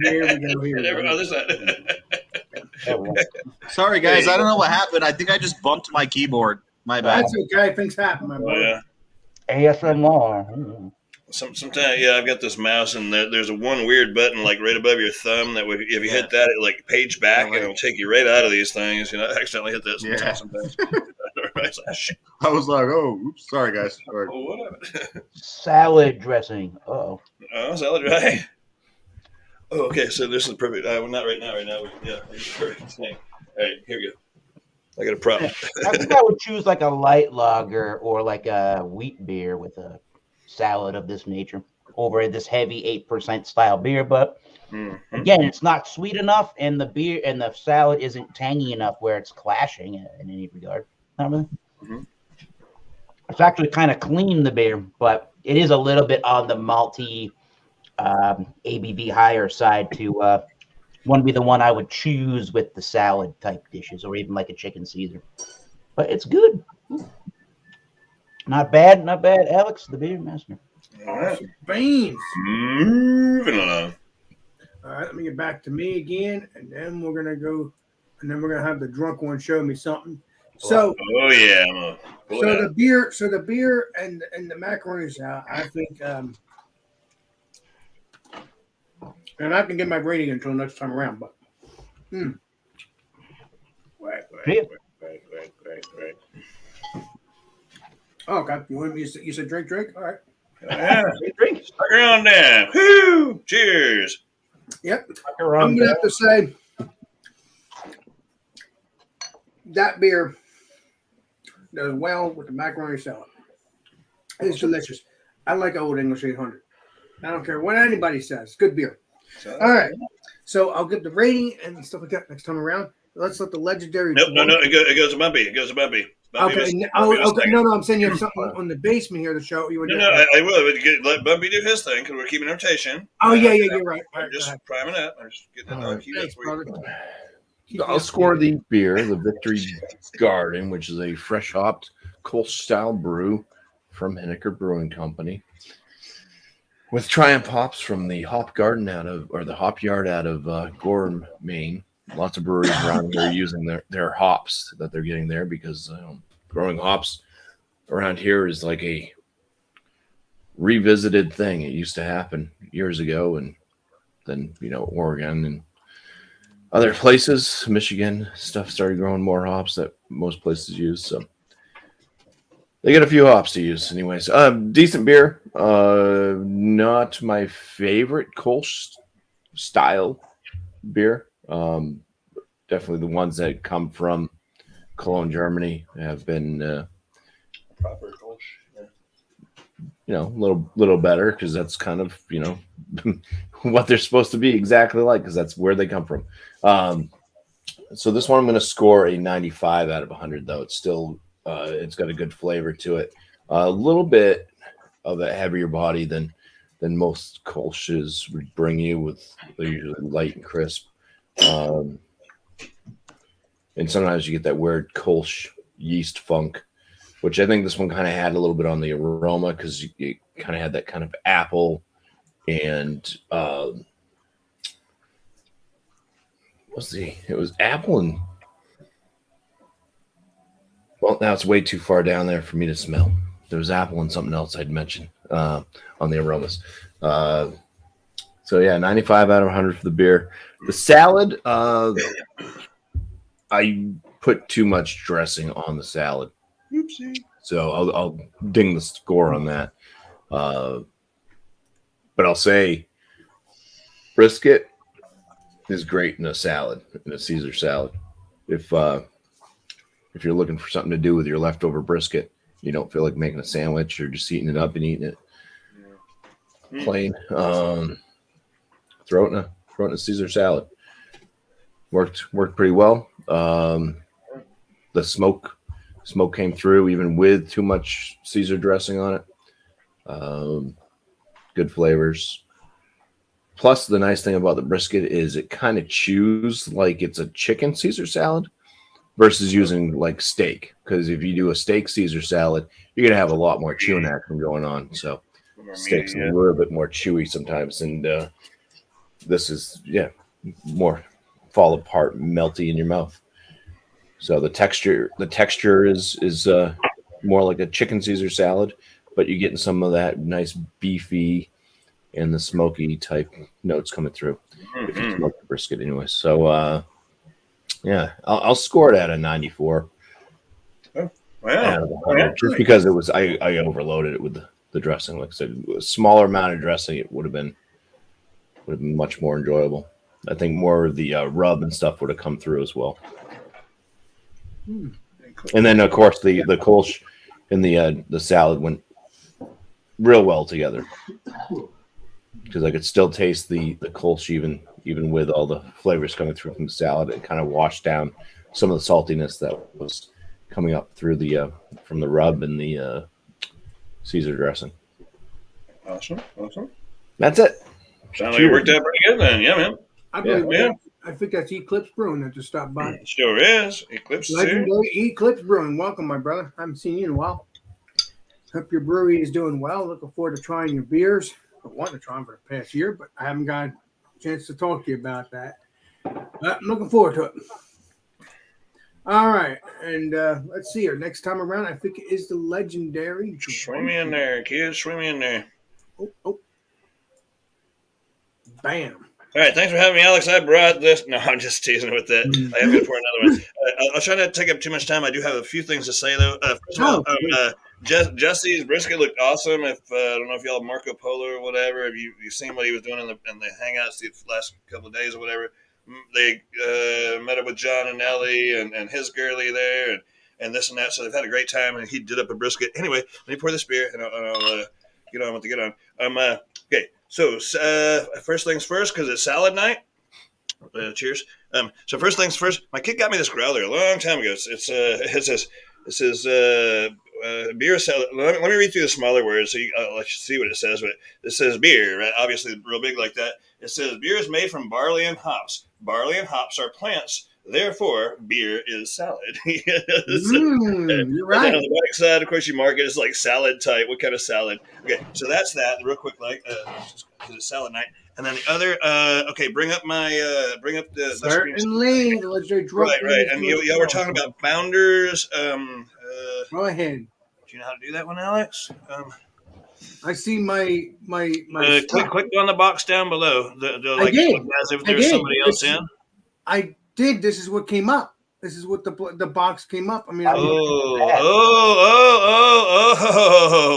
Here we go. Here we go. Other side. Sorry, guys. I don't know what happened. I think I just bumped my keyboard. My bad. That's okay. Things happen, my Oh, boy. yeah. ASMR. Sometimes, yeah, I've got this mouse, and there's a one weird button like right above your thumb that if you hit that, it like page back, and it'll take you right out of these things. You know, I accidentally hit that sometimes. Right, like, shit. I was like, oh, oops, sorry, guys. Sorry. Oh, what happened? Salad dressing. Oh, Salad, right? Oh, okay. So this is perfect. Well, not right now. Right now, yeah, it's perfect thing. All right, here we go. I got a problem. I think I would choose like a light lager or like a wheat beer with a salad of this nature over this heavy 8% style beer. But again, it's not sweet enough, and the beer and the salad isn't tangy enough where it's clashing in any regard. Not really. It's actually kind of clean, the beer, but it is a little bit on the malty, ABV higher side to wouldn't be the one I would choose with the salad type dishes or even like a chicken Caesar. But it's good. Not bad, not bad. Alex, the beer master. All right. Beans. Moving along. All right, let me get back to me again, and then we're gonna go, and then we're gonna have the drunk one show me something. So, Oh yeah. the beer and the macaroni salad, I think, and I can get my rating until next time around. But, right. Oh, okay. You said drink. All right. Yeah. Drink. Suck her on down. Whoo! Cheers. Yep. I'm gonna have to say that beer does well with the macaroni salad. It's delicious. I like Old English 800. I don't care what anybody says. Good beer. All right. So I'll give the rating and stuff like that next time around. Let's let the legendary. No. It goes to Bumpy. It goes to Bumpy. Okay. Okay. No. I'm saying you have something on the basement here to show you. No, I will. But let Bumpy do his thing because we're keeping rotation. Oh yeah, you're right. I'm just priming up. I'm just getting it queued up Thanks, for brother. you. I'll score the beer, the Victory Garden, which is a fresh hopped Kolsch style brew from Henniker Brewing Company, with Triumph hops from the hop yard out of Gorham, Maine. Lots of breweries around here using their hops that they're getting there because growing hops around here is like a revisited thing. It used to happen years ago, and then Oregon and other places, Michigan, stuff started growing more hops that most places use. So they get a few hops to use, anyways. Decent beer. Not my favorite Kolsch style beer. Definitely the ones that come from Cologne, Germany, have been Proper Kolsch. Yeah. a little better because that's kind of what they're supposed to be exactly like, because that's where they come from. So this one I'm going to score a 95 out of 100, though. It's still it's got a good flavor to it. A little bit of a heavier body than most Kolsch's would bring you. They're usually light and crisp. And sometimes you get that weird Kolsch yeast funk, which I think this one kind of had a little bit on the aroma because you kind of had that kind of apple and it was apple and, well, now it's way too far down there for me to smell. There was apple and something else I'd mentioned on the aromas. So yeah, 95 out of 100 for the beer. The salad, I put too much dressing on the salad. Oopsie. So I'll ding the score on that. But I'll say brisket is great in a salad, in a Caesar salad. If you're looking for something to do with your leftover brisket, you don't feel like making a sandwich or just eating it up and eating it plain. Throw it in a Caesar salad. Worked pretty well. The smoke came through even with too much Caesar dressing on it. Good flavors. Plus, the nice thing about the brisket is it kind of chews like it's a chicken Caesar salad versus using like steak. Because if you do a steak Caesar salad, you're gonna have a lot more chewing action going on. So steak's a little bit more chewy sometimes, and this is more fall apart, melty in your mouth. So the texture is more like a chicken Caesar salad, but you're getting some of that nice beefy and the smoky type notes coming through. If you smoke the brisket anyway. So I'll score it at a 94. Oh, wow. Just because it was I overloaded it with the dressing. Like I said, a smaller amount of dressing, it would have been much more enjoyable. I think more of the rub and stuff would have come through as well. And then of course the Kolsch and the salad went real well together because I could still taste the Kolsch even with all the flavors coming through from the salad. It kind of washed down some of the saltiness that was coming up through the from the rub and the Caesar dressing. Awesome. That's it. Sounds like it worked out pretty good then. Yeah, man. I think that's Eclipse Brewing that just stopped by. Sure is. Eclipse Legendary Eclipse Brewing. Welcome, my brother. I haven't seen you in a while. Hope your brewery is doing well. Looking forward to trying your beers. I wanted to try them for the past year, but I haven't got a chance to talk to you about that. But I'm looking forward to it. All right. And let's see here. Next time around, I think it is the legendary. Swing me in there, kids. Swing me in there. Oh. Bam. All right, thanks for having me, Alex. I brought this. No, I'm just teasing with that. I am going to pour another one. I'll try not to take up too much time. I do have a few things to say, though. First of all, Jesse's brisket looked awesome. I don't know if y'all have Marco Polo or whatever. If you've seen what he was doing in the Hangouts the last couple of days or whatever. They met up with John and Ellie and his girlie there and this and that. So they've had a great time, and he did up a brisket. Anyway, let me pour this beer, and I'll get on what to get on. Okay. So first things first, because it's salad night. Cheers. So first things first, my kid got me this growler a long time ago. It says beer salad. Let me read through the smaller words so I'll let you see what it says. But it says beer, right? Obviously, real big like that. It says beer is made from barley and hops. Barley and hops are plants. Therefore, beer is salad. You're right. On the back side, of course, you mark it as like salad type. What kind of salad? Okay, so that's that. Real quick, like because it's salad night. And then the other, bring up the certainly the legendary drunk. Right. And y'all were talking about founders. Go ahead. Do you know how to do that one, Alex? I see my click on the box down below. I did. As if there's somebody else in. I did. This is what came up. This is what the box came up. I mean,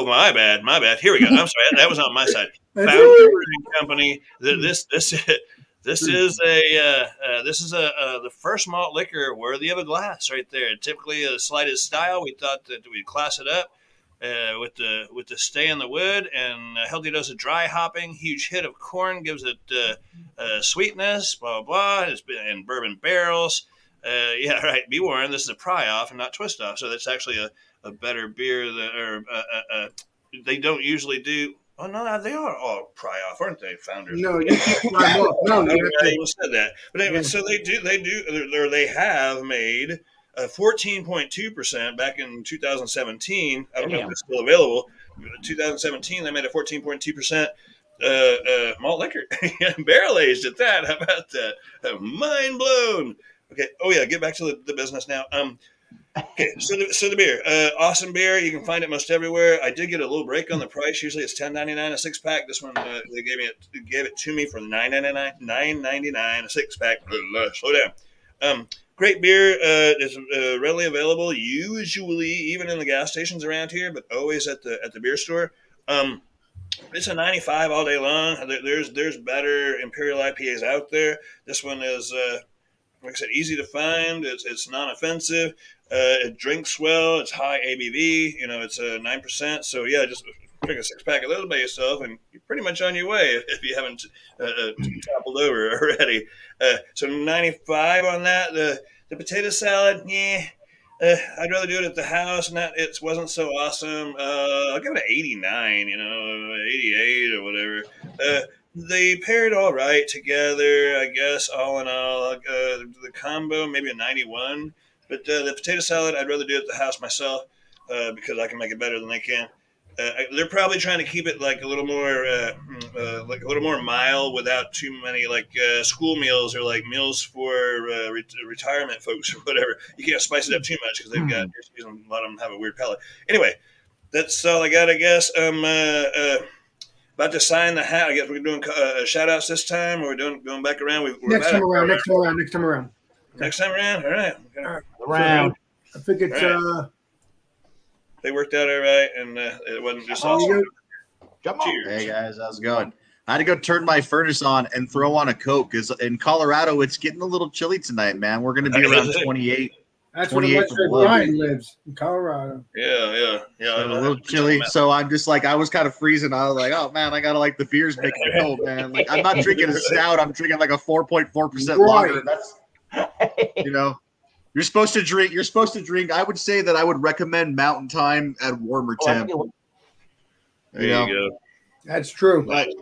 my bad. Here we go. I'm sorry, that was on my side. Founder Brewing Company. This is the first malt liquor worthy of a glass right there. Typically a slightest style. We thought that we'd class it up with the stay in the wood and a healthy dose of dry hopping. Huge hit of corn gives it sweetness. Blah blah. It's been in bourbon barrels. Yeah, right. Be warned, this is a pry off and not twist off. So that's actually a better beer they don't usually do. Oh no, they are all pry off, aren't they, founders? No, you can't pry off. No, I even said that. But anyway, so they have made 14.2% back in 2017. I don't know if it's still available. 2017, they made a 14.2% malt liquor, barrel aged at that. How about that? Mind blown. Okay. Oh yeah. Get back to the business now. Okay. So the beer, awesome beer. You can find it most everywhere. I did get a little break on the price. Usually it's $10.99 a 6-pack. This one they gave it to me for $9.99 a 6-pack. Slow down. Great beer. It's readily available, usually even in the gas stations around here, but always at the beer store. It's a 95 all day long. There's better Imperial IPAs out there. This one is, like I said, easy to find. It's non-offensive. It drinks well. It's high ABV. It's 9%. So yeah, just drink a 6-pack of those by yourself, and you're pretty much on your way if you haven't toppled over already. So 95 on that. The potato salad, yeah. I'd rather do it at the house, and that it wasn't so awesome. I'll give it an 89, 88 or whatever. They paired all right together, I guess, all in all. The combo, maybe a 91. But the potato salad, I'd rather do it at the house myself because I can make it better than they can. They're probably trying to keep it like a little more mild without too many school meals or like meals for retirement folks or whatever. You can't spice it up too much because they've got a lot of them have a weird palate. Anyway, that's all I got, I guess. About to sign the hat. I guess we're doing shout outs this time, or we're going back around. Next time around. Next time around. All right. Around. I think it's They worked out all right, and it wasn't just awesome. Cheers. Hey guys, how's it going? I had to go turn my furnace on and throw on a Coke because in Colorado it's getting a little chilly tonight, man. We're going to be around 28. That's where the Brian lives, in Colorado. Yeah. A little chilly, so I'm just like, I was kind of freezing. I was like, oh man, I gotta the beer's making me cold, man. Like I'm not drinking a stout, I'm drinking like a 4.4% lager. That's You're supposed to drink. I would say that I would recommend Mountain Time at warmer temp. There you go. That's true. Nice.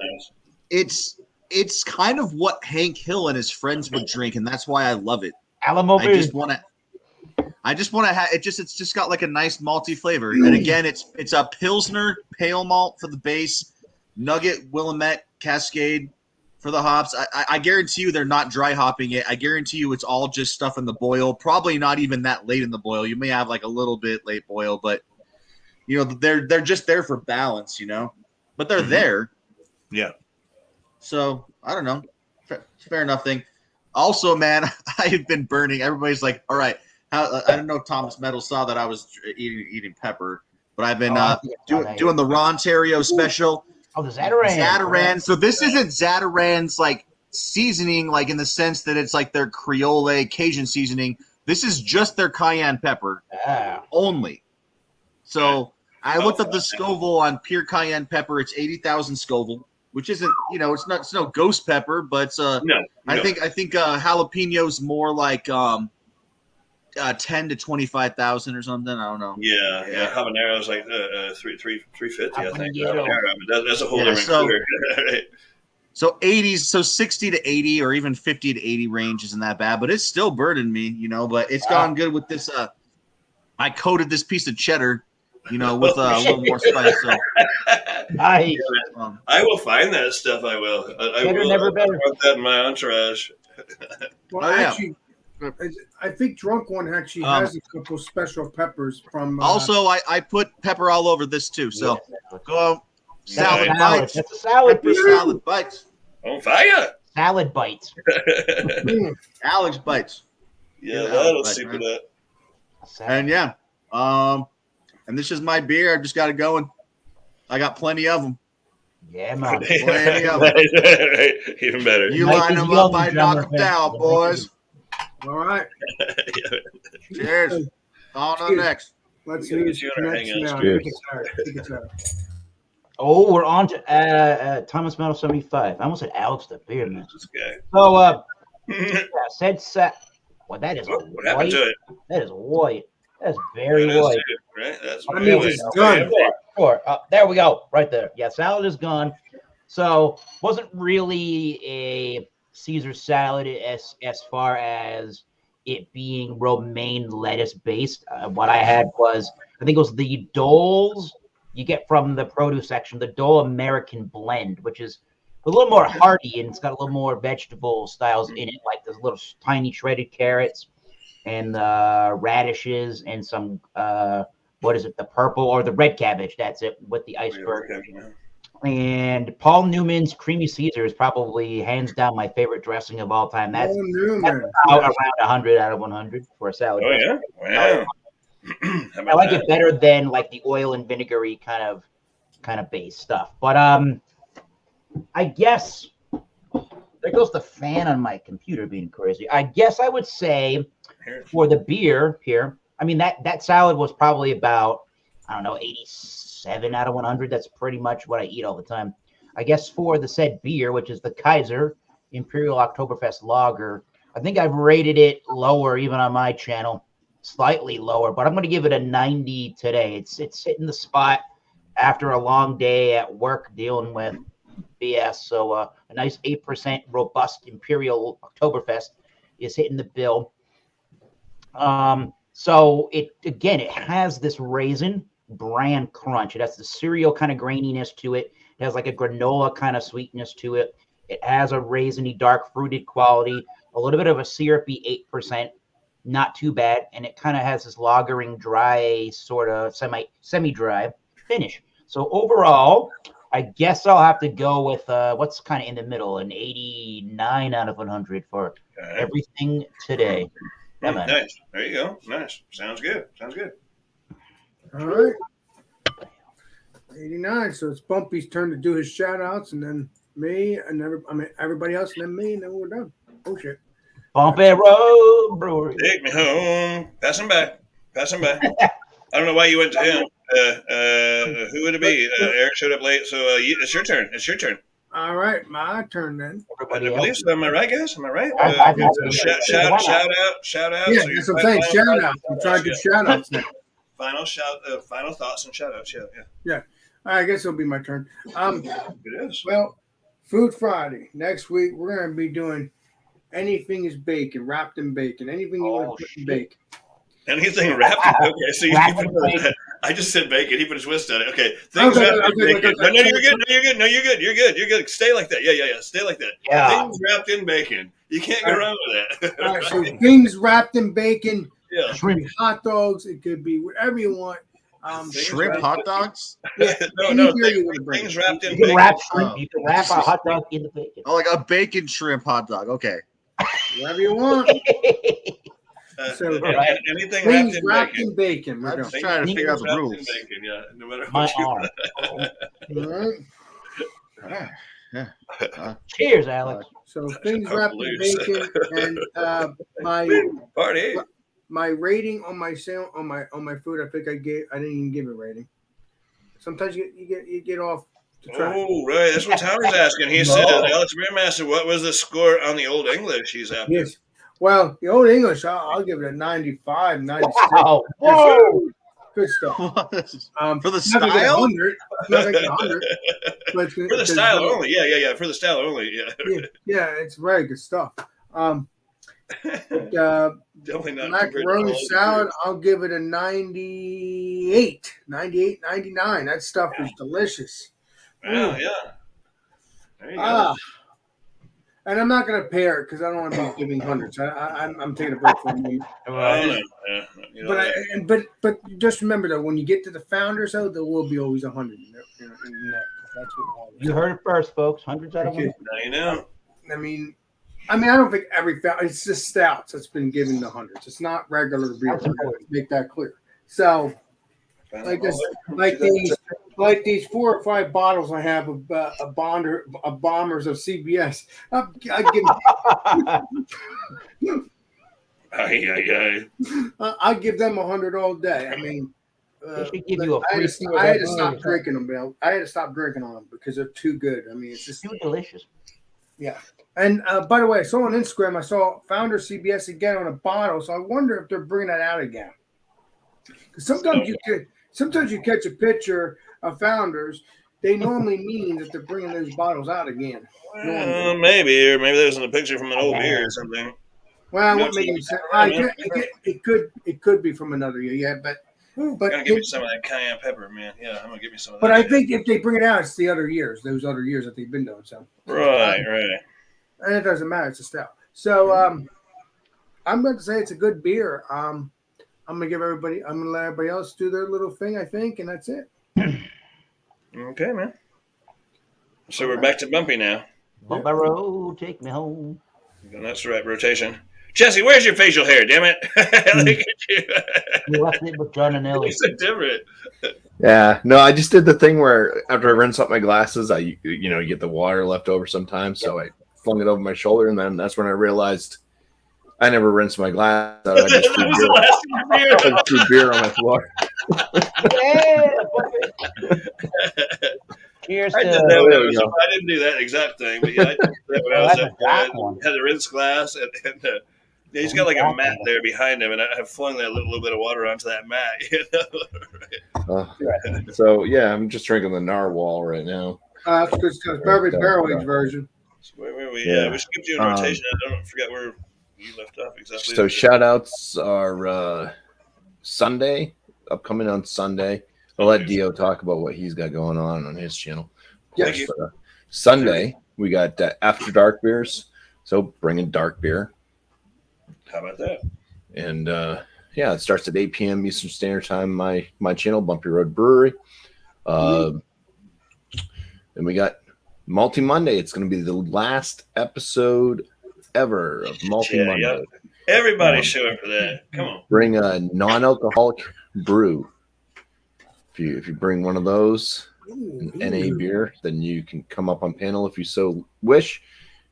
It's kind of what Hank Hill and his friends would drink, and that's why I love it. Alamo. I just want to have it. It's just got like a nice malty flavor. And again, it's a Pilsner pale malt for the base, Nugget, Willamette, Cascade for the hops. I guarantee you they're not dry hopping it. I guarantee you it's all just stuff in the boil. Probably not even that late in the boil. You may have like a little bit late boil, but they're just there for balance, But they're there. Yeah. So I don't know. Fair enough thing. Also, man, I've been burning. Everybody's like, all right. I don't know if Thomas Meadow saw that I was eating pepper, but I've been doing the Rontario special. Oh, the Zataran. Zataran. So this isn't Zataran's like seasoning, like in the sense that it's like their Creole Cajun seasoning. This is just their cayenne pepper only. So I looked up the Scoville on pure cayenne pepper. It's 80,000 Scoville, which isn't, it's no ghost pepper, but it's I think jalapeno's more like 10 to 25,000 or something. I don't know. Yeah. Habanero's like 350, I think. Habanero, that's a whole different critter. Right. So 80s, so 60 to 80 or even 50 to 80 range isn't that bad, but it's still burdened me, but it's gone good with this. I coated this piece of cheddar, with a little more spice. So nice. I will find that stuff. I will. I will never better. want that in my entourage. Well, actually, I think Drunk One actually has a couple special peppers from. Also, I put pepper all over this too. So go salad bites. That's a salad. Salad bites. On fire. Salad bites. Alex bites. Yeah, that'll super that. And and this is my beer. I've just got it going. I got plenty of them. Yeah, man. Plenty of them. Even better. You line them up, I knock them down, boys. All right. Cheers. On to the next. Let's see who's next now. Oh, we're on to Thomas Meadow 75. I almost said Alex the beer man. This guy. So well, that is what happened to it? That is white. That's very white. Right? That's I mean, it's done. Sure. There we go. Right there. Yeah, salad is gone. So wasn't really a Caesar salad as far as it being romaine lettuce based. What I had was, I think it was the Dole's you get from the produce section, the Dole American Blend, which is a little more hearty and it's got a little more vegetable styles in it, like those little tiny shredded carrots and radishes and some the purple or the red cabbage. That's it with the iceberg. And Paul Newman's Creamy Caesar is probably hands down my favorite dressing of all time. That's Newman. around 100 out of 100 for a salad Oh dressing. yeah, wow. How I about like that? it better than like the oil and vinegary kind of base stuff. But I guess there goes the fan on my computer being crazy. I guess I would say Here. for the beer here, I mean that salad was probably about, I don't know, 87 out of 100. That's pretty much what I eat all the time. I guess for the said beer, which is the Kaiser Imperial Oktoberfest Lager, I think I've rated it lower even on my channel, slightly lower, but I'm going to give it a 90 today. It's hitting the spot after a long day at work dealing with BS. So a nice 8% robust Imperial Oktoberfest is hitting the bill. So it has this raisin bran crunch. It has the cereal kind of graininess to it. It has like a granola kind of sweetness to it. It has a raisiny, dark fruited quality, a little bit of a syrupy 8%, not too bad. And it kind of has this lagering, dry, sort of semi-dry finish. So overall, I guess I'll have to go with what's kind of in the middle, an 89 out of 100 for everything today. Nice. There you go. Nice. Sounds good. All right. 89. So it's Bumpy's turn to do his shout outs, and then me, and everybody else, and then me, and then we're done. Oh, shit. Bumpy Road Brewery. Take me home. Pass him back. I don't know why you went to him. Who would it be? Eric showed up late, so it's your turn. All right, my turn then. I believe so. Am I right, guys? Am I right? Shout out. Yeah, that's what I'm saying. Shout out. I'm trying to do shout outs now. Final thoughts and shout outs. Yeah. I guess it'll be my turn. It is. Well, Food Friday. Next week, we're going to be doing anything is bacon, wrapped in bacon. Anything you want to put in bacon. Anything wrapped in okay, so I just said bacon. He put a twist on it. Okay. Things wrapped in bacon. No, you're good. Stay like that. Yeah. Stay like that. Yeah. Things wrapped in bacon. You can't go wrong with that. All right, so things wrapped in bacon. Yeah. Shrimp hot dogs. It could be whatever you want. Shrimp hot dogs? Yeah, No. Things wrapped in You can bacon. wrap shrimp. You can wrap a hot dog in the bacon. Oh, like a bacon shrimp hot dog. Okay. Whatever you want. Anything Things wrapped in bacon. We're I'm doing. just trying to figure out the Wrapped in rules. bacon, yeah. No matter My what you arm. All right. Cheers, Alex. So things wrapped in bacon, and Party. my rating on my food. I think I didn't even give a rating. Sometimes you get off the track. Oh, right. That's what Tyler's asking. He said, Alex Beermaster, what was the score on the Old English he's after? Yes. Well, the Old English, I'll give it a 95, 96. Wow. Whoa. Good stuff. For the Not gonna get style? 100. Not gonna get 100. But For the style only. Yeah. For the style only. Yeah. Yeah, it's very good stuff. Definitely not. Macaroni salad, I'll give it a 98, 99. That stuff is delicious. Wow, yeah. There you go. And I'm not going to pair it because I don't want to be giving hundreds. I'm taking a break from you. But just remember though, when you get to the founders, though, there will be always 100 in there. That's what You heard it first, folks. Hundreds out of 100. Now you know. I mean, I don't think every it's just stouts that's been given the hundreds. It's not regular beer. Make that clear. So, like these 4 or 5 bottles I have of bombers of CBS. I give them 100 all day. I mean, they should give you a free. I had to stop drinking them, Bill. I had to stop drinking on them because they're too good. I mean, it's just too delicious. Yeah. And by the way, I saw on Instagram, I saw Founder CBS again on a bottle. So I wonder if they're bringing that out again. Because sometimes you catch a picture of Founders, they normally mean that they're bringing those bottles out again. Maybe, or maybe there's a picture from an old beer or something. Well, what makes you say? It could be from another year, yeah. But gonna give me some of that cayenne pepper, man. Yeah, I'm gonna give me some of that. But I think if they bring it out, it's the other years, those other years that they've been doing so. Right. And it doesn't matter; it's a stout. So I'm going to say it's a good beer. I'm going to let everybody else do their little thing, I think, and that's it. Okay, man. So we're back to Bumpy now. Bump my road, take me home. And that's the right rotation. Jesse, where's your facial hair? Damn it! Look at you. You left it with John and Ellie. It's so different. Yeah, no, I just did the thing where after I rinse out my glasses, I you get the water left over sometimes, so I flung it over my shoulder, and then that's when I realized I never rinsed my glass out. I just That was the last beer. I threw beer on my floor. Yeah, cheers I to did that There when I we was. go. I didn't do that exact thing, but yeah, I did that when I Oh, was that's a dark one. had a rinse glass, and yeah, he's got like a mat there behind him, and I have flung that little bit of water onto that mat. You know? So yeah, I'm just drinking the narwhal right now. That's good stuff. Barrel aged version. So where we? Yeah. We skipped you in rotation. I don't forget where you left off exactly. So shout outs are Sunday, upcoming on Sunday. I'll let Dio talk about what he's got going on his channel. Yeah, thank you. But, Sunday, we got After Dark beers. So bringing dark beer. How about that? And yeah, it starts at 8 p.m. Eastern Standard Time, my channel, Bumpy Road Brewery. And we got Multi Monday. It's going to be the last episode ever of Multi Monday. Yeah. Everybody show up for that. Come on. Bring a non-alcoholic brew. If you bring one of those, an NA beer, then you can come up on panel if you so wish.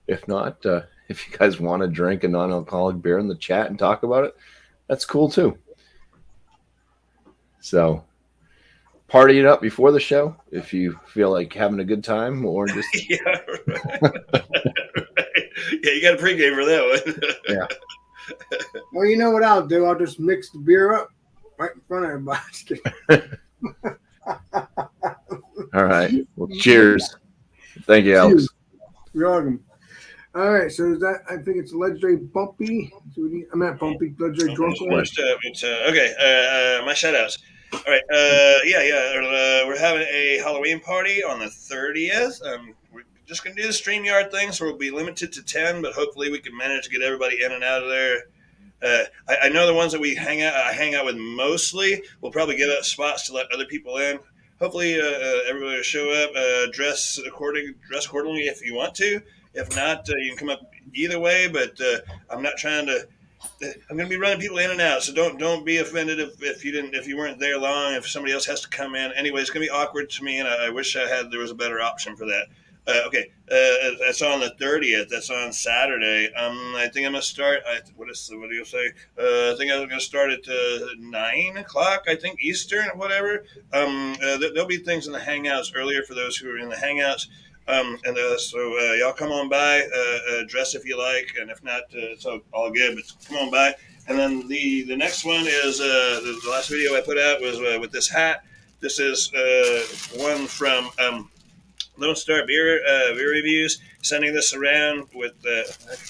If not, if you guys want to drink a non-alcoholic beer in the chat and talk about it, that's cool too. So party it up before the show if you feel like having a good time, or just Yeah, right. Yeah, you got a pregame for that one. Yeah. Well, you know what I'll do? I'll just mix the beer up right in front of everybody. All right. Well, cheers. Thank you, Alex. You're welcome. All right, so is that? I think it's legendary Bumpy. I'm at Bumpy, legendary drunk one. Okay, my shout outs. All right, we're having a Halloween party on the 30th. We're just going to do the StreamYard thing, so we'll be limited to 10, but hopefully we can manage to get everybody in and out of there. I know the ones that I hang out with mostly. We'll probably give up spots to let other people in. Hopefully, everybody will show up. Dress accordingly if you want to. If not, you can come up either way. But I'm not trying to. I'm going to be running people in and out, so don't be offended if you weren't there long. If somebody else has to come in, anyway, it's going to be awkward to me, and I wish there was a better option for that. Okay, that's on the 30th. That's on Saturday. I think I'm gonna start. What do you say? I think I'm gonna start at 9 o'clock. I think Eastern, whatever. There'll be things in the Hangouts earlier for those who are in the Hangouts. So y'all come on by, dress if you like, and if not, it's all good. But come on by. And then the next one is the last video I put out was with this hat. This is one from Lone Star Beer Reviews. Sending this around with. I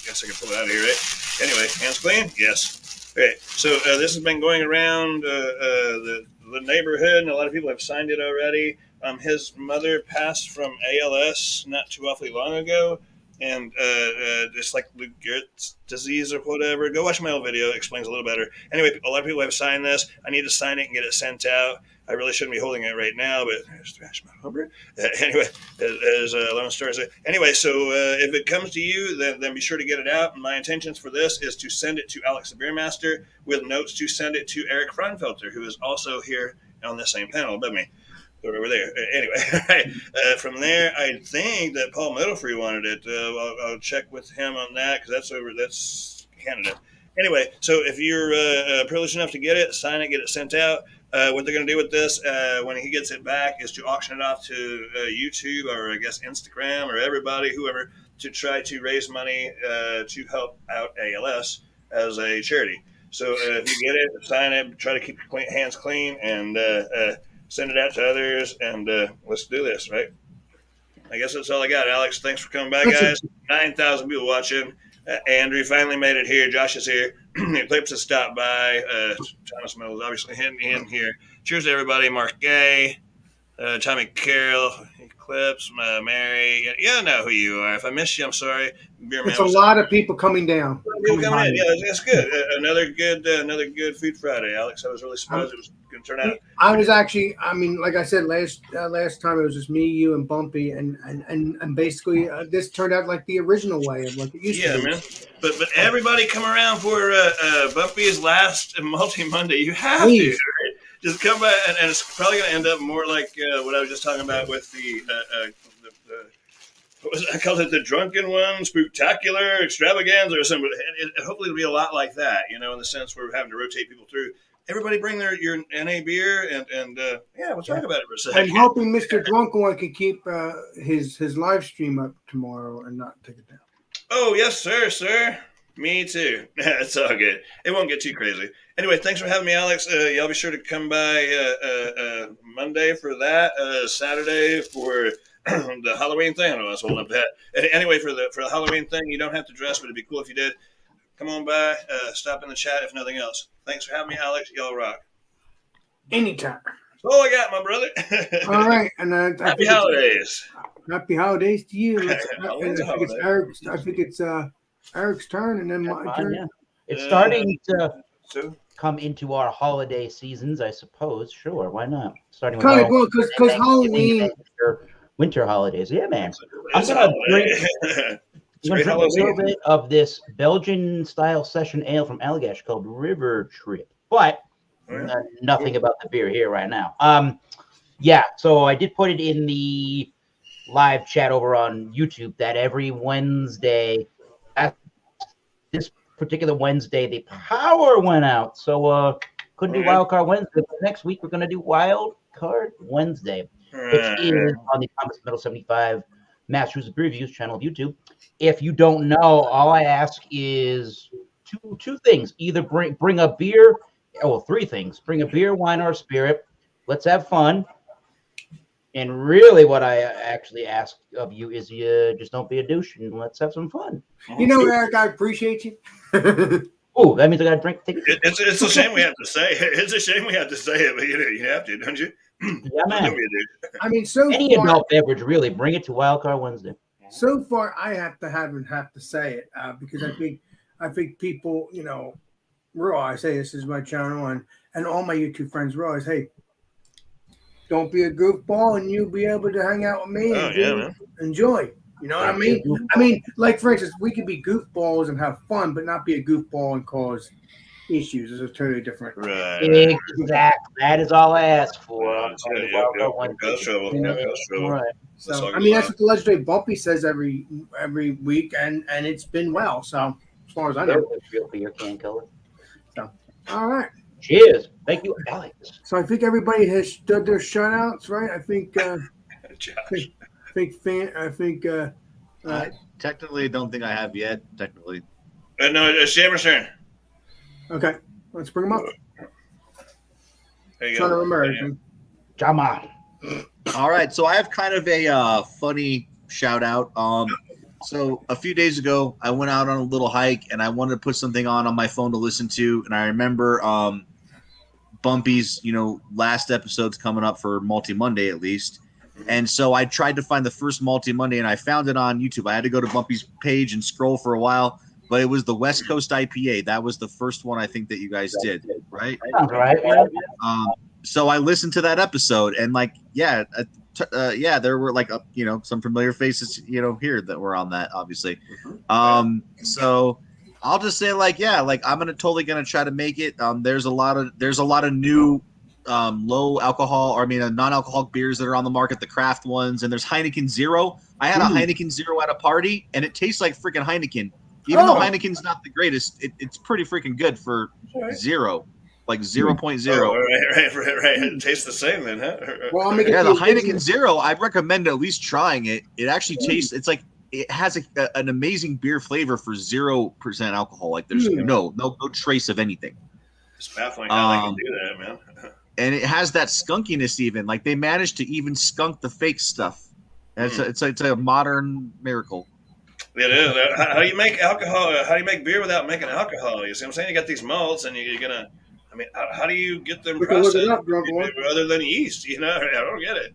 guess I can pull it out of here, right? Anyway, hands clean. Yes. Okay. So this has been going around the neighborhood, and a lot of people have signed it already. His mother passed from ALS not too awfully long ago, and just like Lou Gehrig's disease or whatever. Go watch my old video; it explains a little better. Anyway, a lot of people have signed this. I need to sign it and get it sent out. I really shouldn't be holding it right now, but anyway, as Lone Star said. Anyway, so if it comes to you, then be sure to get it out. And my intentions for this is to send it to Alex the Beer Master with notes to send it to Eric Freinfelter, who is also here on the same panel above me. Over there. Anyway, from there, I think that Paul Middlefree wanted it. I'll check with him on that because that's Canada. Anyway, so if you're privileged enough to get it, sign it, get it sent out. What they're going to do with this when he gets it back is to auction it off to YouTube or I guess Instagram or everybody, whoever, to try to raise money to help out ALS as a charity. So if you get it, sign it, try to keep your hands clean, and send it out to others, and let's do this, right? I guess that's all I got. Alex, thanks for coming by, guys. 9,000 people watching. Andrew finally made it here. Josh is here. Clips has stopped by. Thomas Mills obviously in here. Cheers to everybody. Mark Gay, Tommy Carroll, Clips, Mary. You know who you are. If I missed you, I'm sorry. Beer It's Man a was lot of people coming down. people coming by. in. Yeah, that's good. Another good Food Friday, Alex. I was really surprised it was going to turn out. I was actually, I mean, like I said last time, it was just me, you, and Bumpy, and basically this turned out like the original way of like it used to be. Man. But everybody come around for Bumpy's last Multi Monday. You have Please. to. Right? Just come by, and it's probably going to end up more like what I was just talking about with the what was it? I called it the drunken one, spooktacular extravaganza or something. Hopefully it'll be a lot like that, in the sense we're having to rotate people through. Everybody bring your NA beer and we'll talk about it for a second. I'm hoping Mr. Drunken One can keep his live stream up tomorrow and not take it down. Oh, yes, sir. Me too. It's all good. It won't get too crazy. Anyway, thanks for having me, Alex. Y'all be sure to come by Monday for that, Saturday for the Halloween thing. I don't know, I was holding up that. Anyway, for the Halloween thing, you don't have to dress, but it'd be cool if you did. Come on by, stop in the chat if nothing else. Thanks for having me, Alex. Y'all rock. Anytime. That's all I got, my brother. All right, and Happy holidays. Happy holidays to you. I Holidays. think it's Eric's turn, and then my turn. Yeah. It's starting to come into our holiday seasons, I suppose. Sure, why not? Starting with Kind of well, because Halloween, winter holidays. Yeah, man. I'm gonna drink a little bit of this Belgian-style session ale from Allagash called River Trip, but nothing about the beer here right now. So I did put it in the live chat over on YouTube that every Wednesday, this particular Wednesday, the power went out. So couldn't do Wild Card Wednesday. But next week, we're going to do Wild Card Wednesday, which is on the Thomas Metal 75 Masters of Beer Reviews channel of YouTube. If you don't know, all I ask is two things. Either bring a beer, three things. Bring a beer, wine, or spirit. Let's have fun. And really what I actually ask of you is you just don't be a douche and let's have some fun. Eric, I appreciate you. Oh, that means I got to drink. It's a shame we have to say it. It's a shame we have to say it, but you have to, don't you? Yeah, man. I mean, any adult beverage, really, bring it to Wildcard Wednesday. So far, I have to say it because I think people, realize, hey, this is my channel, and all my YouTube friends realize, hey, don't be a goofball, and you'll be able to hang out with me and enjoy. You know what I mean? I mean, like for instance, we could be goofballs and have fun, but not be a goofball and cause issues. It's a totally different. Right. Exactly. That is all I ask for. Cause trouble. Right. So I mean, that's what the legendary Bumpy says every week, and it's been well. So as far as I know, real beer can color. So all right. Cheers. Thank you, Alex. So I think everybody has stood their shutouts, right? I think. I technically don't think I have yet. Technically. No, it's Jammer's turn. Okay, let's bring them up. There you Trying to go. remember. Jama. All right, so I have kind of a funny shout out. So a few days ago, I went out on a little hike and I wanted to put something on my phone to listen to, and I remember Bumpy's, last episode's coming up for Multi Monday at least. And so I tried to find the first Multi Monday and I found it on YouTube. I had to go to Bumpy's page and scroll for a while, but it was the West Coast IPA. That was the first one I think that you guys did, right? Sounds right. So I listened to that episode and there were some familiar faces, here that were on that, obviously. So I'll just say I'm gonna try to make it. There's a lot of new low alcohol, non-alcoholic beers that are on the market, the craft ones, and there's Heineken Zero. I had a Heineken Zero at a party, and it tastes like freaking Heineken. Even though Heineken's not the greatest, it's pretty freaking good for zero, like 0.0. Right. It tastes the same then, huh? Well, the Heineken Zero, I'd recommend at least trying it. It actually tastes, it's like, it has an amazing beer flavor for 0% alcohol. Like there's no trace of anything. It's baffling how they can do that, man. And it has that skunkiness even. Like they managed to even skunk the fake stuff. And it's a modern miracle. It is. How do you make alcohol? How do you make beer without making alcohol? You see what I'm saying? You got these malts, and you're gonna. I mean, how do you get them processed other than yeast? I don't get it.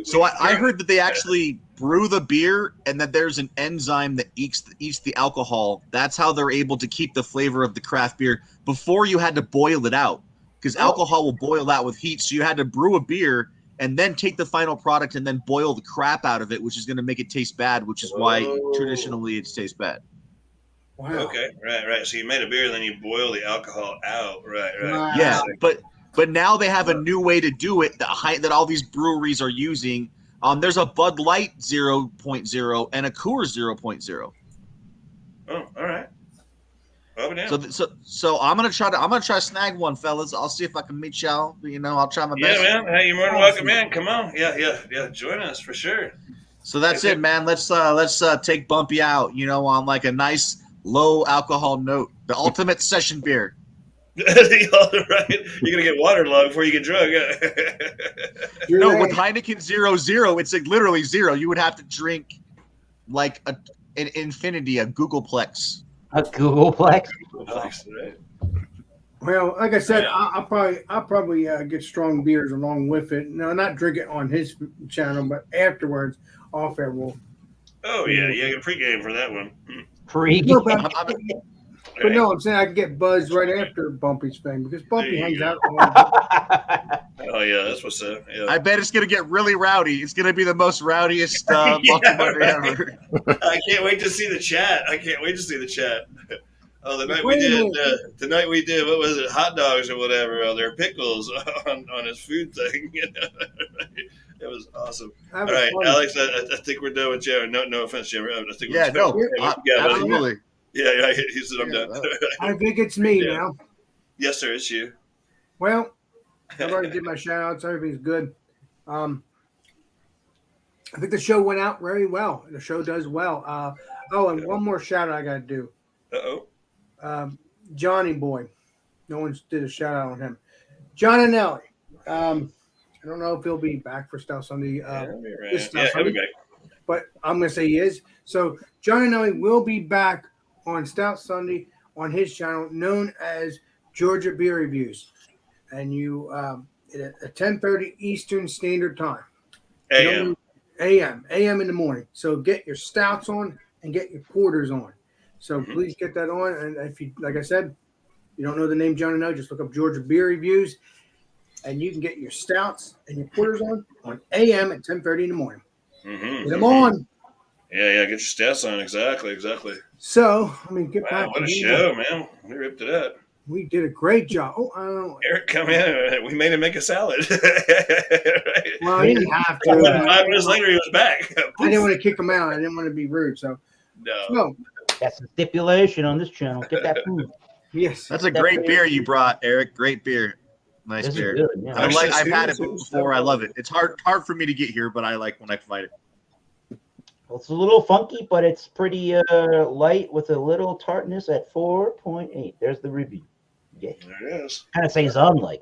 So I heard that they actually brew the beer and that there's an enzyme that eats the alcohol. That's how they're able to keep the flavor of the craft beer. Before you had to boil it out because alcohol will boil out with heat. So you had to brew a beer and then take the final product and then boil the crap out of it, which is going to make it taste bad, which is why traditionally it tastes bad. Wow. Okay, right. So you made a beer, and then you boil the alcohol out. Right. Wow. Yeah, but now they have a new way to do it that all these breweries are using. There's a Bud Light 0.0 and a Coors 0.0. Oh, all right. So I'm gonna try to snag one, fellas. I'll see if I can meet y'all. I'll try my best. Yeah, man. Hey, you're more than welcome in. Come on. Yeah. Join us for sure. So that's it, man. Let's take Bumpy out. On like a nice low alcohol note. The ultimate session beer. Right. You're gonna get waterlogged before you get drunk. No, with Heineken 0.0, it's like literally zero. You would have to drink like an infinity, a Googleplex. A Googleplex. Right. Well, like I said, I'll probably get strong beers along with it. No, not drink it on his channel, but afterwards, off air, we'll. Oh yeah, get pregame for that one. Pre-game. But no, I'm saying I can get buzzed right after Bumpy's thing because Bumpy hangs out. Oh yeah, that's what's up. Yeah. I bet it's gonna get really rowdy. It's gonna be the most rowdiest Bumpy Monday ever. I can't wait to see the chat. Oh, the night we did, what was it, hot dogs or whatever? Oh, there are pickles on his food thing. It was awesome. All right, funny. Alex, I think we're done with Jim. No offense, Jim. I think absolutely. Yeah, he said I'm done. I think it's me now. Yes, sir, it's you. Well, I've already did my shout outs. Everything's good. I think the show went out very well. The show does well. And one more shout out I got to do. Johnny Boy. No one's did a shout out on him. John and Ellie. I don't know if he'll be back for Stout Sunday. He'll be back. But I'm going to say he is. So John and Ellie will be back on Stout Sunday on his channel known as Georgia Beer Reviews. And you at 10:30 Eastern Standard Time. AM in the morning. So get your stouts on and get your porters on. So please get that on. And if you, like I said, you don't know the name John and Ellie, just look up Georgia Beer Reviews, and you can get your stouts and your porters on AM at 10:30 in the morning. Get them on. Yeah, get your stats on. Exactly. So, get back. What a show, man. We ripped it up. We did a great job. Oh, Eric, come in. We made him make a salad. Right. Well, he didn't have to. 5 minutes later, he was back. I didn't want to kick him out. I didn't want to be rude. So, no. That's a stipulation on this channel. Get that food. Yes. That's a great beer you brought, Eric. Great beer. Nice this beer. Good, yeah. I've had it before. I love it. It's hard for me to get here, but I like when I find it. Well, it's a little funky, but it's pretty light with a little tartness at 4.8. There's the review. Yeah. There it is. Kind of says unlike.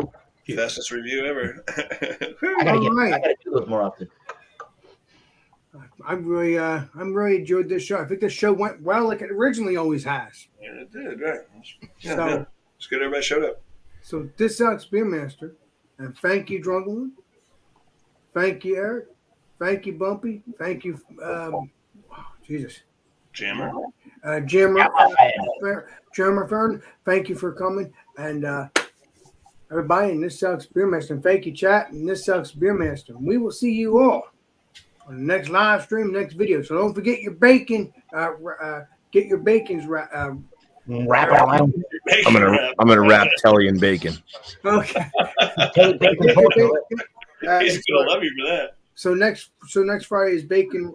Fastest review ever. I gotta do those more often. I'm really enjoyed this show. I think this show went well, like it originally always has. Yeah, it did, right? So it's good everybody showed up. So this sucks, Beermaster, and thank you, Drunken. Thank you, Eric. Thank you, Bumpy. Thank you, Jesus. Jammer. Jammer Fern. Thank you for coming, and everybody. And this sucks, Beermaster. And thank you, chat. And this sucks, Beermaster. And we will see you all on the next live stream, next video. So don't forget your bacon. Get your bacons wrap it around. I'm gonna wrap Italian bacon. Okay. He's gonna love you for that. So next Friday is bacon.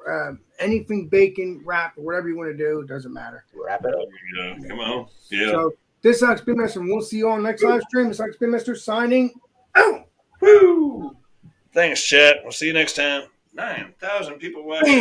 Anything bacon wrap or whatever you want to do, doesn't matter. Wrap it up. Yeah, come on. Yeah. So this sucks, Beermaster, and we'll see you on next live stream. This sucks, Beermaster signing out. Woo! Thanks, chat. We'll see you next time. 9,000 people watching.